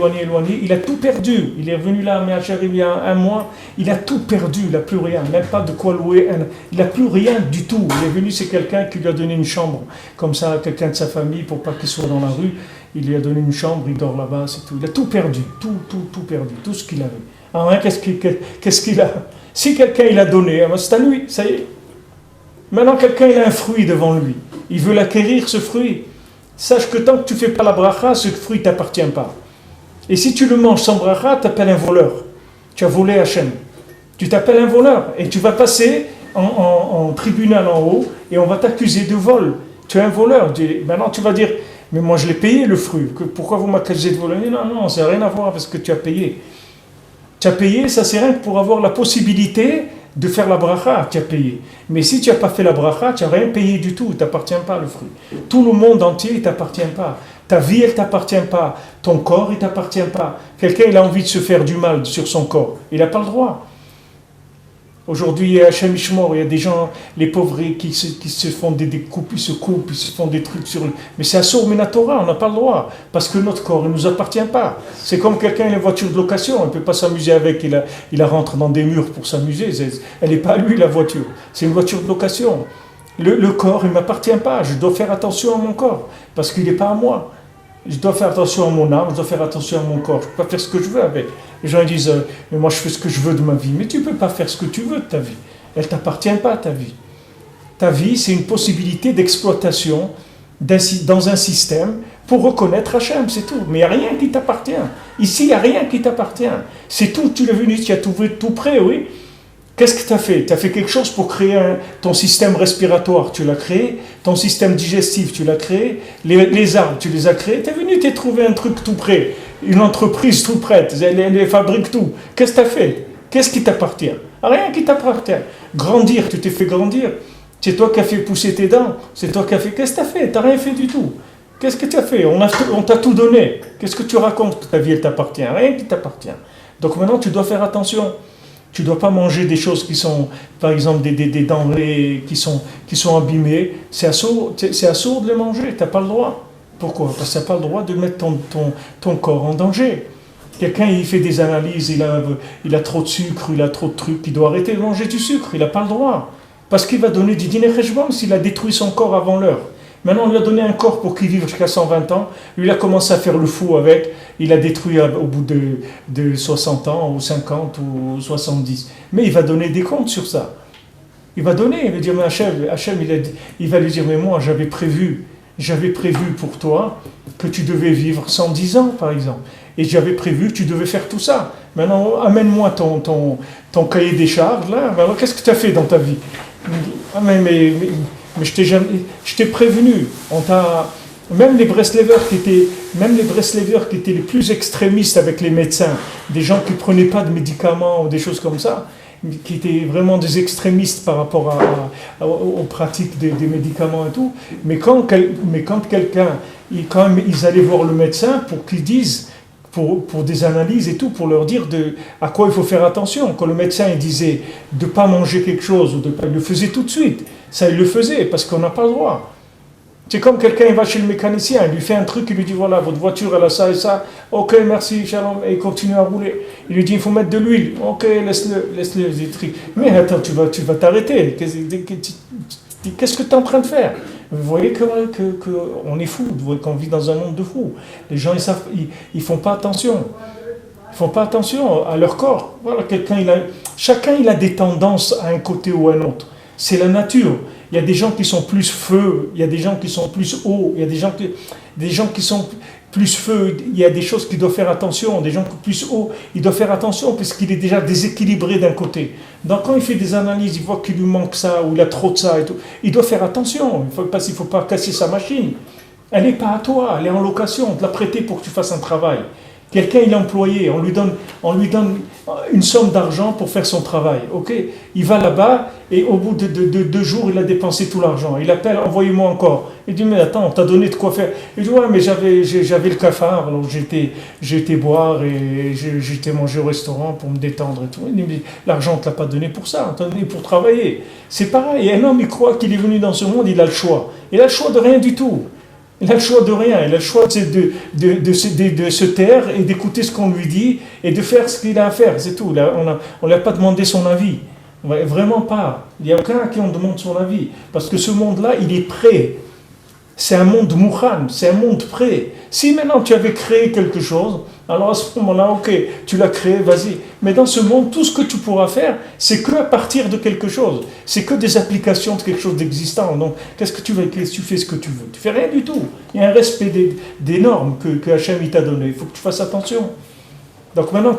il a tout perdu. Il est revenu là, mais il y a un mois, il a tout perdu, il n'a plus rien, même pas de quoi louer, il n'a plus rien du tout. Il est venu, c'est quelqu'un qui lui a donné une chambre, comme ça, quelqu'un de sa famille, pour pas qu'il soit dans la rue, il lui a donné une chambre, il dort là-bas, c'est tout. Il a tout perdu, tout perdu, tout ce qu'il avait. Alors, hein, qu'est-ce qu'il a? Si quelqu'un il a donné, c'est à lui, ça y est. Maintenant, quelqu'un il a un fruit devant lui, il veut l'acquérir, ce fruit. Sache que tant que tu ne fais pas la bracha, ce fruit ne t'appartient pas. Et si tu le manges sans bracha, tu t'appelles un voleur. Tu as volé Hachem. Tu t'appelles un voleur. Et tu vas passer en tribunal en haut et on va t'accuser de vol. Tu es un voleur. Maintenant tu vas dire, Mais moi, je l'ai payé le fruit. Pourquoi vous m'accusez de voler? Non, non, ça n'a rien à voir avec ce que tu as payé. Tu as payé, ça c'est rien que pour avoir la possibilité de faire la bracha, tu as payé. Mais si tu n'as pas fait la bracha, tu n'as rien payé du tout, il ne t'appartient pas le fruit. Tout le monde entier, il ne t'appartient pas. Ta vie, elle ne t'appartient pas. Ton corps, il ne t'appartient pas. Quelqu'un, il a envie de se faire du mal sur son corps. Il n'a pas le droit. Aujourd'hui, à Hachem Ishmor, il y a des gens, les pauvres, qui se font des coupes, ils se coupent, ils se font des trucs sur le... Mais c'est Assour Minatora, on n'a pas le droit. Parce que notre corps, il ne nous appartient pas. C'est comme quelqu'un, il a une voiture de location, on ne peut pas s'amuser avec, il rentre dans des murs pour s'amuser. Elle n'est pas à lui, la voiture. C'est une voiture de location. Le corps, il ne m'appartient pas. Je dois faire attention à mon corps, parce qu'il n'est pas à moi. Je dois faire attention à mon âme, je dois faire attention à mon corps. Je ne peux pas faire ce que je veux avec. Les gens disent, mais moi je fais ce que je veux de ma vie. Mais tu ne peux pas faire ce que tu veux de ta vie. Elle ne t'appartient pas, ta vie. Ta vie, c'est une possibilité d'exploitation dans un système pour reconnaître Hachem, c'est tout. Mais il n'y a rien qui t'appartient. Ici, il n'y a rien qui t'appartient. C'est tout, tu l'as venu, tu as tout prêt, oui. Qu'est-ce que tu as fait? Tu as fait quelque chose pour créer ton système respiratoire, tu l'as créé. Ton système digestif, tu l'as créé. Les arbres, tu les as créés. Tu es venu, tu as trouvé un truc tout prêt. Une entreprise tout prête. Elle fabrique tout. Qu'est-ce que tu as fait? Qu'est-ce qui t'appartient? Rien qui t'appartient. Grandir, tu t'es fait grandir. C'est toi qui as fait pousser tes dents. C'est toi qui as fait... Qu'est-ce que tu as fait? Tu n'as rien fait du tout. Qu'est-ce que tu as fait? On t'a tout donné. Qu'est-ce que tu racontes que ta vie, elle t'appartient? Rien qui t'appartient. Donc maintenant, tu dois faire attention. Tu ne dois pas manger des choses qui sont, par exemple, des denrées qui sont abîmées. C'est assourd de les manger, tu n'as pas le droit. Pourquoi? Parce que tu n'as pas le droit de mettre ton corps en danger. Quelqu'un, il fait des analyses, il a trop de sucre, il a trop de trucs, il doit arrêter de manger du sucre, il n'a pas le droit. Parce qu'il va donner du dîner cheshbon s'il a détruit son corps avant l'heure. Maintenant, on lui a donné un corps pour qu'il vive jusqu'à 120 ans. Lui, il a commencé à faire le fou avec. Il a détruit au bout de 60 ans, ou 50, ou 70. Mais il va donner des comptes sur ça. Il va donner, il va dire, mais Hachem il va lui dire, mais moi, j'avais prévu pour toi que tu devais vivre 110 ans, par exemple. Et j'avais prévu que tu devais faire tout ça. Maintenant, amène-moi ton cahier des charges, là. Alors, qu'est-ce que tu as fait dans ta vie? Ah, mais je t'ai prévenu. Même les Breslevers qui étaient les plus extrémistes avec les médecins, des gens qui ne prenaient pas de médicaments ou des choses comme ça, qui étaient vraiment des extrémistes par rapport aux pratiques des médicaments et tout. Mais quand ils allaient voir le médecin pour qu'il dise, pour des analyses et tout, pour leur dire à quoi il faut faire attention. Quand le médecin il disait de ne pas manger quelque chose, il le faisait tout de suite. Ça, il le faisait parce qu'on n'a pas le droit. C'est comme quelqu'un, il va chez le mécanicien, il lui fait un truc, il lui dit voilà, votre voiture elle a ça et ça, ok, merci, shalom, et il continue à rouler. Il lui dit il faut mettre de l'huile, ok, laisse-le, des trucs. Mais attends, tu vas t'arrêter. Qu'est-ce que tu es en train de faire? Vous voyez qu'on est fou, vous voyez qu'on vit dans un monde de fous. Les gens, ils font pas attention. Ils font pas attention à leur corps. Voilà, chacun il a des tendances à un côté ou à un autre. C'est la nature. Il y a des gens qui sont plus feu, il y a des gens qui sont plus eau, il y a des gens qui sont plus feu, il y a des choses qu'il doit faire attention, des gens plus haut, il doit faire attention parce qu'il est déjà déséquilibré d'un côté. Donc quand il fait des analyses, il voit qu'il lui manque ça ou il a trop de ça et tout, il doit faire attention, parce qu'il ne faut pas casser sa machine. Elle n'est pas à toi, elle est en location, on te l'a prêtée pour que tu fasses un travail. Quelqu'un il est employé, on lui donne une somme d'argent pour faire son travail, ok? Il va là-bas et au bout de 2 jours, il a dépensé tout l'argent. Il appelle, envoyez-moi encore. Il dit, mais attends, on t'a donné de quoi faire. Il dit, ouais, mais j'avais le cafard, alors j'ai été boire et j'étais manger au restaurant pour me détendre et tout. Il dit, mais l'argent, on ne te l'a pas donné pour ça, on t'a donné pour travailler. C'est pareil, un homme, il croit qu'il est venu dans ce monde, il a le choix. Il a le choix de rien du tout. Il a le choix de rien, il a le choix de se taire et d'écouter ce qu'on lui dit et de faire ce qu'il a à faire, c'est tout. On ne lui a pas demandé son avis, vraiment pas. Il n'y a aucun à qui on demande son avis, parce que ce monde-là, il est prêt. C'est un monde mouchan, c'est un monde prêt. Si maintenant tu avais créé quelque chose, alors à ce moment-là, ok, tu l'as créé, vas-y. Mais dans ce monde, tout ce que tu pourras faire, c'est que à partir de quelque chose. C'est que des applications de quelque chose d'existant. Donc, qu'est-ce que tu fais ce que tu veux? Tu fais rien du tout. Il y a un respect des normes que Hachem il t'a donné. Il faut que tu fasses attention. Donc maintenant,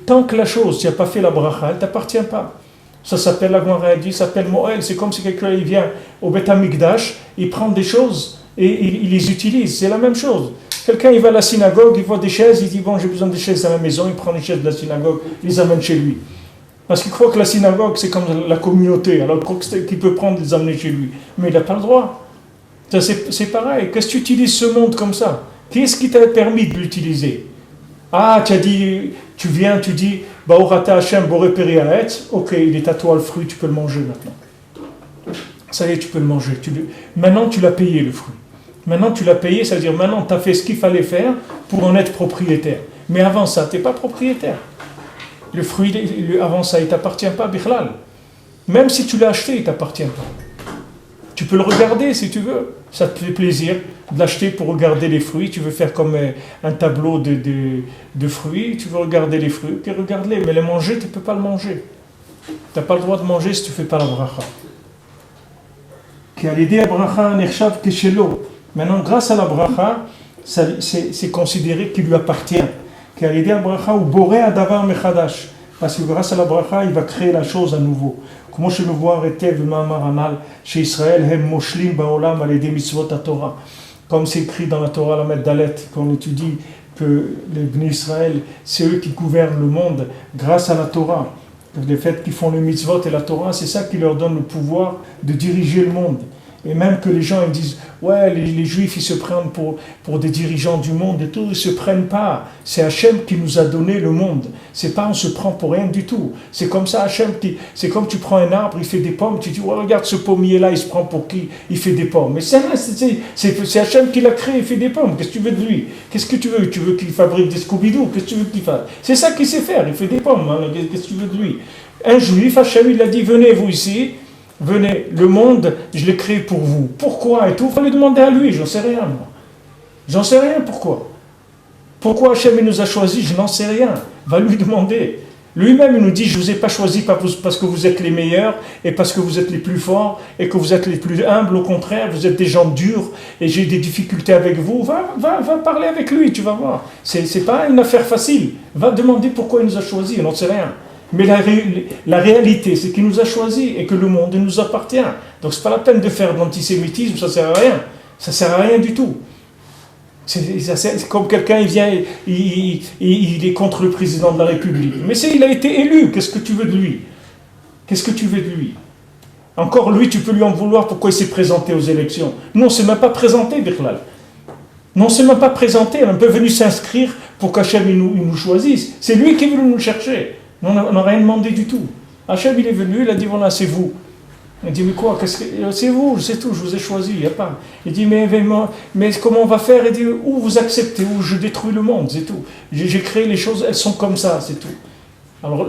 tant que la chose, tu n'as pas fait la bracha, elle ne t'appartient pas. Ça s'appelle la Gemara, elle dit, ça s'appelle Moël. C'est comme si quelqu'un il vient au Beth Amikdash, il prend des choses et il les utilise. C'est la même chose. Quelqu'un, il va à la synagogue, il voit des chaises, il dit, bon, j'ai besoin de chaises à la maison, il prend les chaises de la synagogue, il les amène chez lui. Parce qu'il croit que la synagogue, c'est comme la communauté, alors il croit qu'il peut prendre et les amener chez lui. Mais il n'a pas le droit. Ça, c'est pareil. Qu'est-ce que tu utilises ce monde comme ça? Qu'est-ce qui t'a permis de l'utiliser? Ah, tu as dit, tu viens, tu dis, Baorata Hashem, Boré Peri Haetz, ok, il est à toi le fruit, tu peux le manger maintenant. Ça y est, tu peux le manger. Maintenant, tu l'as payé le fruit. Maintenant, tu l'as payé, ça veut dire maintenant, tu as fait ce qu'il fallait faire pour en être propriétaire. Mais avant ça, tu n'es pas propriétaire. Le fruit, avant ça, il ne t'appartient pas, Bichlal. Même si tu l'as acheté, il ne t'appartient pas. Tu peux le regarder si tu veux. Ça te fait plaisir de l'acheter pour regarder les fruits. Tu veux faire comme un tableau de fruits. Tu veux regarder les fruits. Ok, regarde-les. Mais les manger, tu ne peux pas le manger. Tu n'as pas le droit de manger si tu ne fais pas la bracha. Maintenant, grâce à la bracha, c'est considéré qu'il lui appartient. Parce que grâce à la bracha, il va créer la chose à nouveau. Comme je le vois chez Israël, comme c'est écrit dans la Torah, la Meddalet, qu'on étudie que les Bnei Israël, c'est eux qui gouvernent le monde grâce à la Torah. Le fait qu'ils font le mitzvot et la Torah, c'est ça qui leur donne le pouvoir de diriger le monde. Et même que les gens ils disent, ouais, les Juifs ils se prennent pour des dirigeants du monde et tout, ils ne se prennent pas. C'est Hachem qui nous a donné le monde. C'est pas on se prend pour rien du tout. C'est comme ça Hachem c'est comme tu prends un arbre, il fait des pommes, tu dis, ouais, regarde ce pommier là, il se prend pour qui? Il fait des pommes. Mais c'est Hachem qui l'a créé, il fait des pommes. Qu'est-ce que tu veux de lui? Qu'est-ce que tu veux? Tu veux qu'il fabrique des Scooby-Doo? Qu'est-ce que tu veux qu'il fasse? C'est ça qu'il sait faire, il fait des pommes. Hein. Qu'est-ce que tu veux de lui? Un Juif, Hachem il a dit, venez vous ici. Venez, le monde, je l'ai créé pour vous. Pourquoi et tout? Il faut lui demander à lui, j'en sais rien, moi. J'en sais rien, pourquoi? Pourquoi Hachem il nous a choisis? Je n'en sais rien. Va lui demander. Lui-même, il nous dit, je ne vous ai pas choisi parce que vous êtes les meilleurs et parce que vous êtes les plus forts et que vous êtes les plus humbles. Au contraire, vous êtes des gens durs et j'ai des difficultés avec vous. Va parler avec lui, tu vas voir. C'est pas une affaire facile. Va demander pourquoi il nous a choisis, on n'en sait rien. Mais la réalité, c'est qu'il nous a choisis et que le monde nous appartient. Donc c'est pas la peine de faire de l'antisémitisme, ça sert à rien. Ça sert à rien du tout. C'est comme quelqu'un, il vient, il est contre le président de la République. Mais il a été élu, qu'est-ce que tu veux de lui? Qu'est-ce que tu veux de lui? Encore lui, tu peux lui en vouloir pourquoi il s'est présenté aux élections. Non, on ne s'est même pas présenté, Bichlal. Non, on ne s'est même pas présenté, on est un peu venu s'inscrire pour qu'Hachem il nous choisisse. C'est lui qui est venu nous chercher. On n'a rien demandé du tout. Hachem, il est venu, il a dit, voilà, c'est vous. Il dit, mais quoi, c'est vous, c'est tout, je vous ai choisi, il n'y a pas. Il dit, mais comment on va faire? Il dit, ou vous acceptez, ou je détruis le monde, c'est tout. J'ai créé les choses, elles sont comme ça, c'est tout. Alors,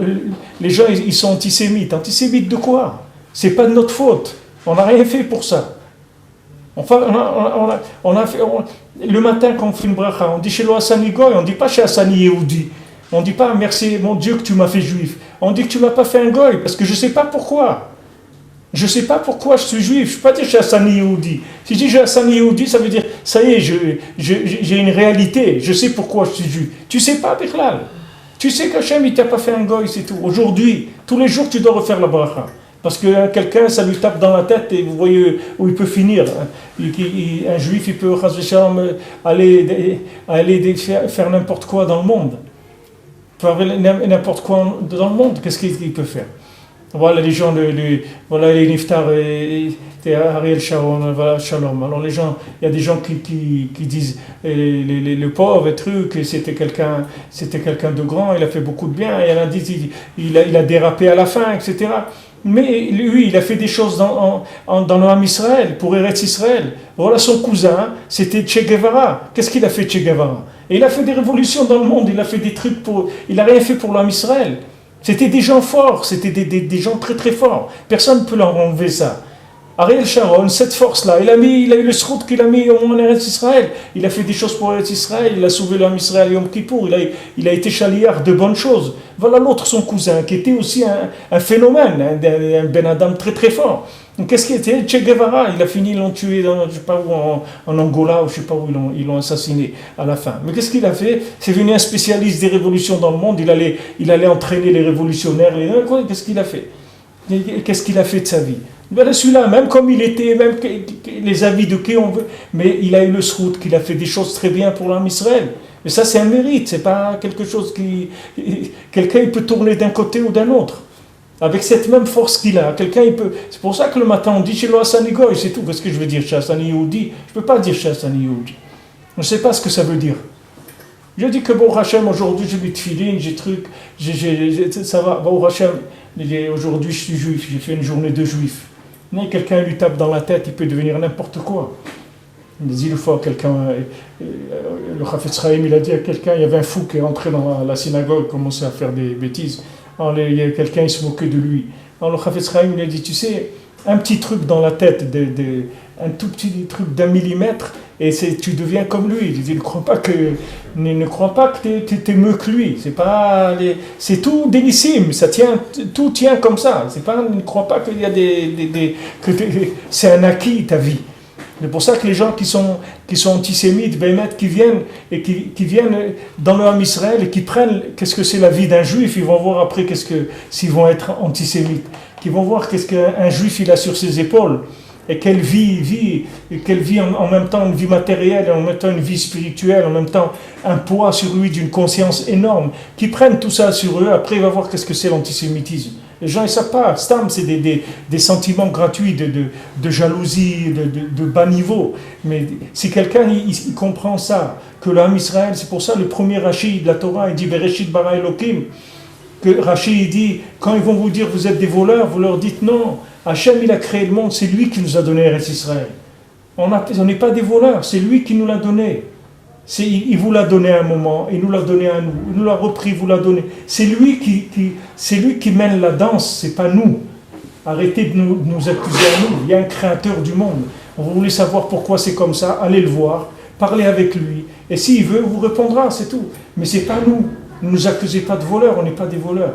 les gens, ils sont antisémites. Antisémites de quoi? C'est pas de notre faute. On n'a rien fait pour ça. Enfin, le matin, quand on fait une bracha, on dit chez l'Hassani Goy, on ne dit pas chez Hassani Yehudi. On ne dit pas merci mon Dieu que tu m'as fait juif. On dit que tu ne m'as pas fait un goy, parce que je ne sais pas pourquoi. Je ne sais pas pourquoi je suis juif. Je ne suis pas dire j'ai Hassani Yehudi. Si je dis j'ai Hassani Yehudi, ça veut dire ça y est, j'ai une réalité. Je sais pourquoi je suis juif. Tu ne sais pas, Bichlal. Tu sais qu'Hachem, il ne t'a pas fait un goy, c'est tout. Aujourd'hui, tous les jours, tu dois refaire la bracha. Parce que quelqu'un, ça lui tape dans la tête et vous voyez où il peut finir. Un juif, il peut aller faire n'importe quoi dans le monde. N'importe quoi dans le monde, qu'est-ce qu'il peut faire? Voilà les gens, voilà les Niftar et Ariel Sharon, voilà Shalom. Alors les gens, il y a des gens qui disent le pauvre et truc, c'était quelqu'un de grand, il a fait beaucoup de bien. Il y en a qui disent il a dérapé à la fin, etc. Mais lui, il a fait des choses dans le Ham Israël, pour Eretz Israël. Voilà son cousin, c'était Che Guevara. Qu'est-ce qu'il a fait, Che Guevara? Et il a fait des révolutions dans le monde, il a fait des trucs il n'a rien fait pour l'Am Israël. C'était des gens forts, c'était des gens très très forts. Personne ne peut leur enlever ça. Ariel Sharon, cette force-là, il a eu le srout qu'il a mis au monde en Eretz Israël. Il a fait des choses pour Eretz Israël, il a sauvé l'Am Israël et Yom Kippour, il a été chaliard de bonnes choses. Voilà l'autre, son cousin, qui était aussi un phénomène, un Ben Adam très très fort. Donc, qu'est-ce qu'il était? Che Guevara, il a fini, ils l'ont tué dans, je sais pas où, en Angola, ou je sais pas où ils l'ont assassiné à la fin. Mais qu'est-ce qu'il a fait? C'est venu un spécialiste des révolutions dans le monde, il allait entraîner les révolutionnaires. Qu'est-ce qu'il a fait? Qu'est-ce qu'il a fait de sa vie? Voilà celui-là, même comme il était, même les avis de qui on veut, mais il a eu le srout, qu'il a fait des choses très bien pour l'homme Israël. Mais ça, c'est un mérite, c'est pas quelque chose qui... Quelqu'un, il peut tourner d'un côté ou d'un autre. Avec cette même force qu'il a, quelqu'un, il peut... C'est pour ça que le matin, on dit chez Hassani Goy, c'est tout. Qu'est-ce que je veux dire chez Hassani Youdi? Je peux pas dire chez Hassani Youdi. Je ne sais pas ce que ça veut dire. Je dis que bon Hachem, aujourd'hui, j'ai mis tefilin, j'ai truc, ça va, bon Hachem, aujourd'hui, je suis juif, j'ai fait une journée de juif. Mais quelqu'un lui tape dans la tête, il peut devenir n'importe quoi. Une fois, quelqu'un, le Chafetz Chaim, il a dit à quelqu'un, il y avait un fou qui est entré dans la synagogue, commençait à faire des bêtises. Alors, il y a quelqu'un, il se moquait de lui. Alors le Chafetz Chaim, il a dit, tu sais, un petit truc dans la tête, un tout petit truc d'1 millimètre, et tu deviens comme lui. Il dit, ne crois pas que tu es mieux que lui. C'est tout dénissime, tout tient comme ça. Ne crois pas qu'il y a c'est un acquis ta vie. C'est pour ça que les gens qui sont antisémites, qui viennent dans le Ham Israël et qui prennent qu'est-ce que c'est la vie d'un juif, ils vont voir après s'ils vont être antisémites, qu'ils vont voir qu'est-ce qu'un juif il a sur ses épaules. Et quelle vie en même temps une vie matérielle, en même temps une vie spirituelle, en même temps un poids sur lui d'une conscience énorme, qui prennent tout ça sur eux, après il va voir qu'est-ce que c'est l'antisémitisme. Les gens ils ne savent pas, Stam c'est des sentiments gratuits de jalousie, de bas niveau. Mais si quelqu'un il comprend ça, que l'âme Israël, c'est pour ça le premier Rashi de la Torah, il dit Bereshit bara Elokim, que Rashi il dit, quand ils vont vous dire vous êtes des voleurs, vous leur dites non. Hachem, il a créé le monde, c'est lui qui nous a donné Eretz Israël. On n'est pas des voleurs, c'est lui qui nous l'a donné. Il vous l'a donné à un moment, il nous l'a donné à nous, il nous l'a repris, il vous l'a donné. C'est lui qui mène la danse, c'est pas nous. Arrêtez de nous accuser à nous, il y a un créateur du monde. Vous voulez savoir pourquoi c'est comme ça, allez le voir, parlez avec lui, et s'il veut, vous répondra, c'est tout. Mais c'est pas nous, ne nous accusez pas de voleurs, on n'est pas des voleurs.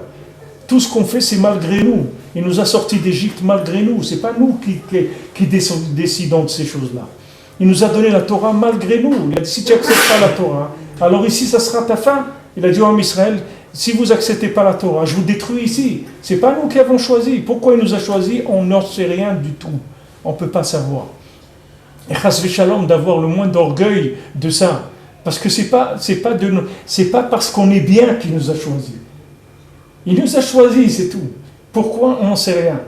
Tout ce qu'on fait, c'est malgré nous. Il nous a sortis d'Égypte malgré nous. Ce n'est pas nous qui décidons de ces choses-là. Il nous a donné la Torah malgré nous. Il a dit, si tu n'acceptes pas la Torah, alors ici, ça sera ta fin. Il a dit en Israël, si vous n'acceptez pas la Torah, je vous détruis ici. Ce n'est pas nous qui avons choisi. Pourquoi il nous a choisi? On n'en sait rien du tout. On ne peut pas savoir. Et chas v'shalom d'avoir le moins d'orgueil de ça. Parce que c'est pas parce qu'on est bien qu'il nous a choisi. Il nous a choisi, c'est tout. Pourquoi? On n'en sait rien.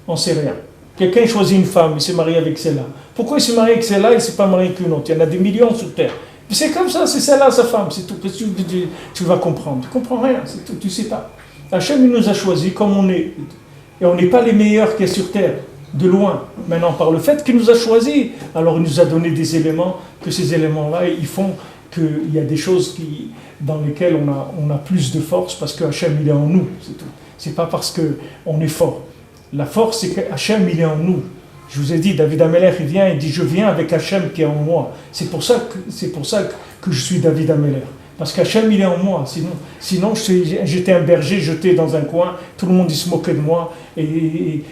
On ne sait rien. Quelqu'un choisit une femme, il s'est marié avec celle-là. Pourquoi il s'est marié avec celle-là, il ne s'est pas marié avec une autre? Il y en a des millions sur Terre. Mais c'est comme ça, c'est celle-là sa femme, c'est tout. Qu'est-ce que tu vas comprendre? Tu ne comprends rien, c'est tout, tu ne sais pas. Hachem, il nous a choisis comme on est. Et on n'est pas les meilleurs qu'il y a sur Terre, de loin. Maintenant, par le fait qu'il nous a choisis, alors il nous a donné des éléments, que ces éléments-là, ils font qu'il y a des choses dans lesquelles on a plus de force parce que Hachem il est en nous, c'est tout. C'est pas parce qu'on est fort. La force c'est que Hachem il est en nous. Je vous ai dit, David Amelech il vient, il dit je viens avec Hachem qui est en moi. C'est pour ça que je suis David Amelech. Parce qu'Hachem il est en moi. Sinon j'étais un berger jeté dans un coin, tout le monde il se moquait de moi et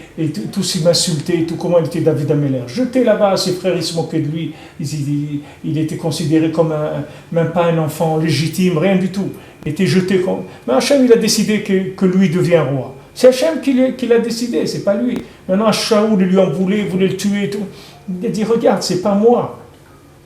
tous ils m'insultaient, tout comment il était David Amelech. Jeté là-bas, ses frères ils se moquaient de lui, il était considéré comme même pas un enfant légitime, rien du tout. Il était jeté comme... Mais Hachem il a décidé que lui devient roi. C'est Hachem qui l'a décidé, c'est pas lui. Maintenant Shaoul il lui en voulait le tuer et tout. Il a dit regarde, c'est pas moi.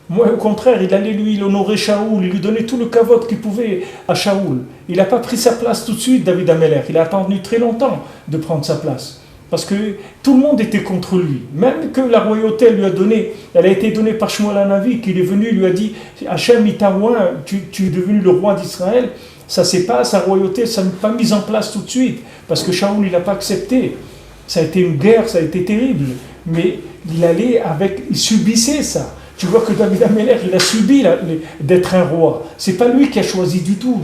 Moi, au contraire, il allait il honorait Shaoul, il lui donnait tout le kavod qu'il pouvait à Shaoul. Il n'a pas pris sa place tout de suite, David Amelech. Il a attendu très longtemps de prendre sa place. Parce que tout le monde était contre lui. Même que la royauté elle a été donnée par Shmuel Hanavi, qui est venu, lui a dit Hachem, il t'a oint, tu es devenu le roi d'Israël. Ça, c'est pas sa royauté, ça n'est pas mise en place tout de suite. Parce que Shaoul, il n'a pas accepté. Ça a été une guerre, ça a été terrible. Mais il subissait ça. Tu vois que David Amelech, il a subi d'être un roi. C'est pas lui qui a choisi du tout.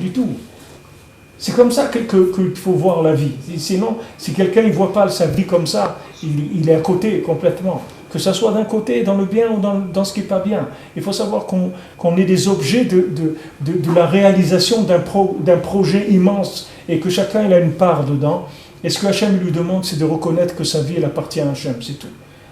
C'est comme ça qu'il faut voir la vie. Sinon, si quelqu'un ne voit pas sa vie comme ça, il est à côté complètement. Que ça soit d'un côté, dans le bien ou dans ce qui n'est pas bien. Il faut savoir qu'on est des objets de la réalisation d'un projet immense et que chacun il a une part dedans. Et ce que Hachem lui demande, c'est de reconnaître que sa vie elle appartient à Hachem, c'est tout.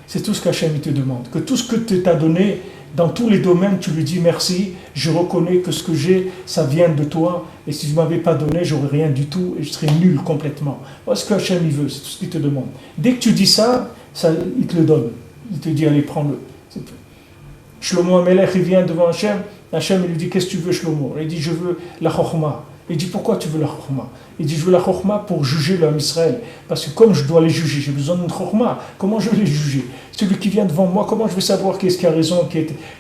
C'est tout ce qu'Hachem te demande. Que tout ce que tu t'as donné, Dans tous les domaines, tu lui dis merci, je reconnais que ce que j'ai, ça vient de toi, et si tu ne m'avais pas donné, j'aurais rien du tout, et je serais nul complètement. Voilà ce que Hachem il veut, c'est tout ce qu'il te demande. Dès que tu dis ça, il te le donne. Il te dit, allez, prends-le. C'est tout. Shlomo Amelech, il vient devant Hachem, Hachem il lui dit, qu'est-ce que tu veux, Shlomo? Il dit, je veux la chokhma. Il dit, pourquoi tu veux la chokhma? Il dit, je veux la chokhma pour juger l'homme Israël. Parce que comme je dois les juger, j'ai besoin d'une chokhma. Comment je vais les juger? Celui qui vient devant moi, comment je vais savoir qui est-ce qui a raison,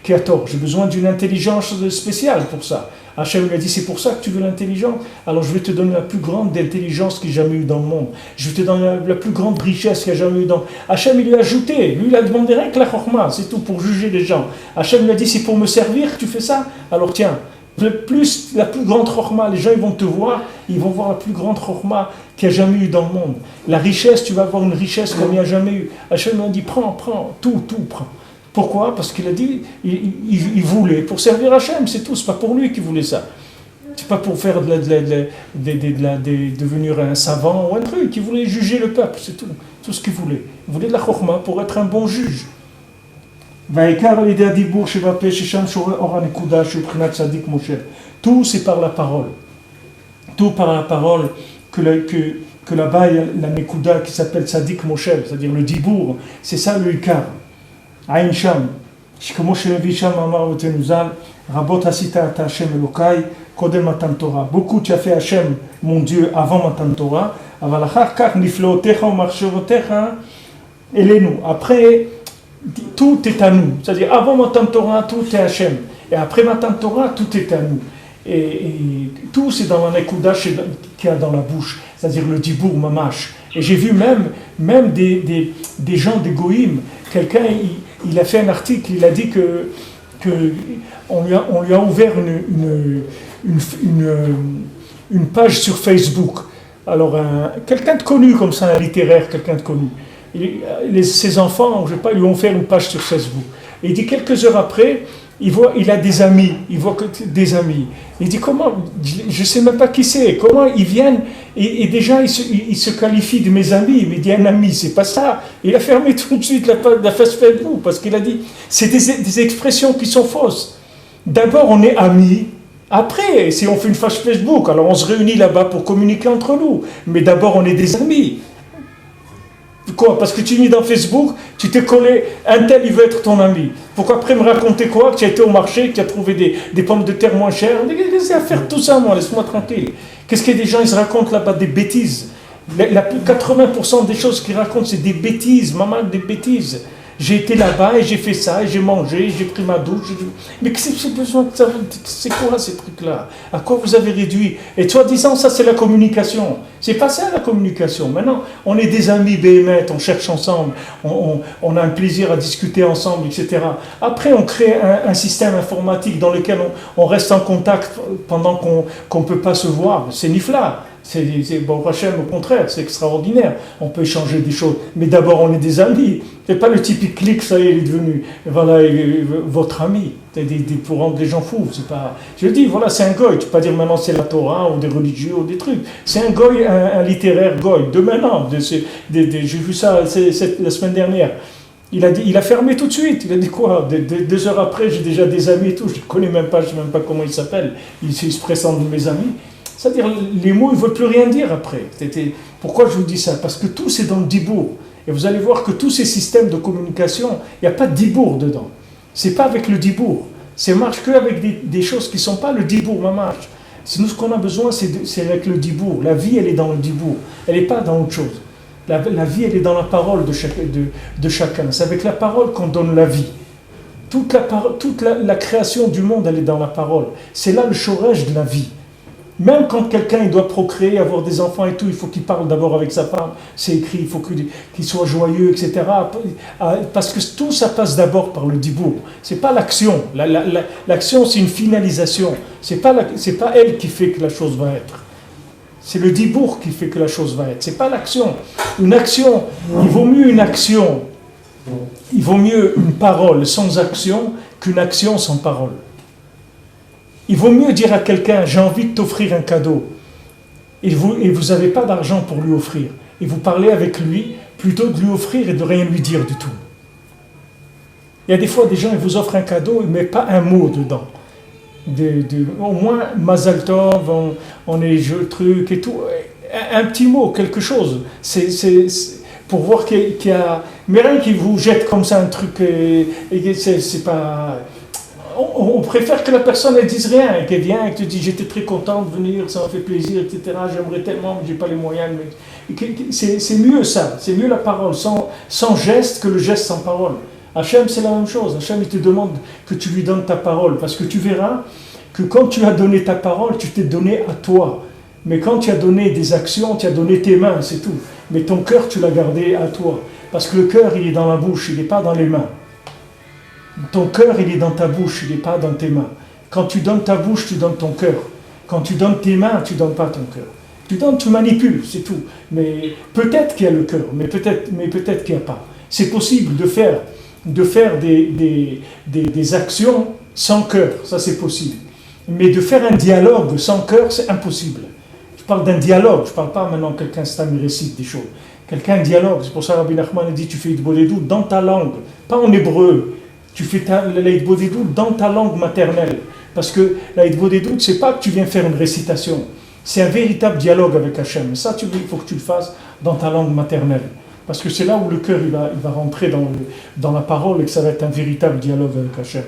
qui a tort? J'ai besoin d'une intelligence spéciale pour ça. Hachem lui a dit, c'est pour ça que tu veux l'intelligence? Alors je vais te donner la plus grande intelligence qu'il y ait jamais eu dans le monde. Je vais te donner la plus grande richesse qu'il y a jamais eu dans le monde. Hachem il lui a ajouté, lui il a demandé rien que la chokhma, c'est tout pour juger les gens. Hachem lui a dit, c'est pour me servir que tu fais ça? Alors tiens, la plus grande chokhma, les gens ils vont te voir, ils vont voir la plus grande chokhma qu'il n'y a jamais eu dans le monde. La richesse, tu vas avoir une richesse comme il n'y a jamais eu. Hachem lui a dit, prends, tout, prends. Pourquoi? Parce qu'il a dit, il voulait pour servir Hachem, c'est tout, c'est pas pour lui qu'il voulait ça. C'est pas pour faire devenir un savant ou un truc, il voulait juger le peuple, c'est tout ce qu'il voulait. Il voulait de la chokhma pour être un bon juge. Tout c'est par la parole. Tout par la parole que là-bas il y a la Nekuda qui s'appelle Tzadik Moshe, c'est-à-dire le Dibour, c'est ça le Ikar. Aïn Sham, כמו שנביא שם אמר אותנו ז"ל, רבות עשית אתה השם אלוקיי קודם מתן תורה. Beaucoup tu as fait Hachem, mon Dieu, avant מתן תורה, אבל אחר כך נפלאותיך ומחשבותיך אלינו. Après, tout est à nous. C'est-à-dire, avant Matan Torah, tout est Hachem. Et après Matan Torah, tout est à nous. Et tout, c'est dans la Nekuda qu'il y a dans la bouche. C'est-à-dire le Dibour Mamash. Et j'ai vu même des gens, des Goïm. Quelqu'un, il a fait un article, il a dit que on lui a ouvert une page sur Facebook. Alors, quelqu'un de connu comme ça, un littéraire, quelqu'un de connu. Ses enfants, je sais pas, lui ont fait une page sur Facebook. Et il dit quelques heures après, il a des amis, il voit que des amis. Il dit comment, je sais même pas qui c'est, comment ils viennent et déjà ils se qualifient de mes amis. Mais il dit un ami, c'est pas ça. Il a fermé tout de suite la page Facebook parce qu'il a dit c'est des expressions qui sont fausses. D'abord on est amis. Après, si on fait une page Facebook, alors on se réunit là-bas pour communiquer entre nous. Mais d'abord on est des amis. Quoi? Parce que tu es mis dans Facebook, tu t'es collé, un tel il veut être ton ami. Pourquoi après me raconter quoi? Que tu as été au marché, que tu as trouvé des pommes de terre moins chères? Qu'est-ce qu'il y a à faire tout ça, moi? Laisse-moi tranquille. Qu'est-ce que des gens ils se racontent là-bas? Des bêtises. 80% des choses qu'ils racontent, c'est des bêtises, maman, des bêtises. J'ai été là-bas et j'ai fait ça, et j'ai mangé, j'ai pris ma douche. Mais qu'est-ce que j'ai besoin de ça? C'est quoi ces trucs-là? À quoi vous avez réduit? Et toi disant ça, c'est la communication. C'est pas ça la communication. Maintenant, on est des amis béhémètes, on cherche ensemble, on a un plaisir à discuter ensemble, etc. Après, on crée un système informatique dans lequel on reste en contact pendant qu'on ne peut pas se voir. C'est nifla. C'est bon, Hachem, au contraire, c'est extraordinaire. On peut échanger des choses. Mais d'abord, on est des amis. C'est pas le typique clic, ça y est, il est devenu voilà, votre ami. Pour rendre les gens fous. C'est pas... Je dis, voilà, c'est un goy. Tu peux pas dire maintenant c'est la Torah ou des religieux ou des trucs. C'est un goy, un littéraire goy. De maintenant. J'ai vu ça la semaine dernière. Il a fermé tout de suite. Il a dit quoi? 2 heures après, j'ai déjà des amis et tout. Je ne connais même pas, je ne sais même pas comment il s'appelle. Il se présente de mes amis. C'est-à-dire, les mots, ils ne veulent plus rien dire après. Pourquoi je vous dis ça? Parce que tout, c'est dans le dibour. Et vous allez voir que tous ces systèmes de communication, il n'y a pas de dibour dedans. Ce n'est pas avec le dibour. Ça marche qu'avec des choses qui ne sont pas le dibour, ma marche. Nous, ce qu'on a besoin, c'est avec le dibour. La vie, elle est dans le dibour. Elle n'est pas dans autre chose. La vie, elle est dans la parole de chacun. C'est avec la parole qu'on donne la vie. Toute la création du monde, elle est dans la parole. C'est là le shorèche de la vie. Même quand quelqu'un il doit procréer, avoir des enfants et tout, il faut qu'il parle d'abord avec sa femme, c'est écrit, il faut qu'il soit joyeux, etc. Parce que tout ça passe d'abord par le dibour. C'est pas l'action. L'action, c'est une finalisation. C'est pas elle qui fait que la chose va être. C'est le dibour qui fait que la chose va être. C'est pas l'action. Une action, il vaut mieux une action, il vaut mieux une parole sans action qu'une action sans parole. Il vaut mieux dire à quelqu'un, j'ai envie de t'offrir un cadeau, et vous n'avez pas d'argent pour lui offrir, et vous parlez avec lui, plutôt de lui offrir et de rien lui dire du tout. Il y a des fois des gens, ils vous offrent un cadeau, mais pas un mot dedans. Au moins, Mazal Tov, on est jeu truc et tout. Un petit mot, quelque chose. Pour voir qu'il y a. Mais rien qui vous jette comme ça un truc. Et c'est pas. On préfère que la personne elle dise rien, et qu'elle vient et te dit j'étais très content de venir, ça m'a fait plaisir, etc. J'aimerais tellement, mais j'ai pas les moyens. C'est mieux ça, c'est mieux la parole, sans geste que le geste sans parole. Hachem c'est la même chose, Hachem il te demande que tu lui donnes ta parole, parce que tu verras que quand tu as donné ta parole, tu t'es donné à toi. Mais quand tu as donné des actions, tu as donné tes mains, c'est tout. Mais ton cœur, tu l'as gardé à toi. Parce que le cœur, il est dans la bouche, il n'est pas dans les mains. Ton cœur, il est dans ta bouche, il n'est pas dans tes mains. Quand tu donnes ta bouche, tu donnes ton cœur. Quand tu donnes tes mains, tu ne donnes pas ton cœur. Tu donnes, tu manipules, c'est tout. Mais peut-être qu'il y a le cœur, mais peut-être qu'il n'y a pas. C'est possible de faire des actions sans cœur, ça c'est possible. Mais de faire un dialogue sans cœur, c'est impossible. Je parle d'un dialogue, je ne parle pas maintenant que quelqu'un récite des choses. Quelqu'un dialogue, c'est pour ça que Rabbi Nachman dit tu fais Hitbodedut dans ta langue, pas en hébreu. Tu fais la Hitbodedut dans ta langue maternelle. Parce que la Hitbodedut, c'est pas que tu viens faire une récitation. C'est un véritable dialogue avec Hachem. Et ça, il faut que tu le fasses dans ta langue maternelle. Parce que c'est là où le cœur il va rentrer dans la parole et que ça va être un véritable dialogue avec Hachem.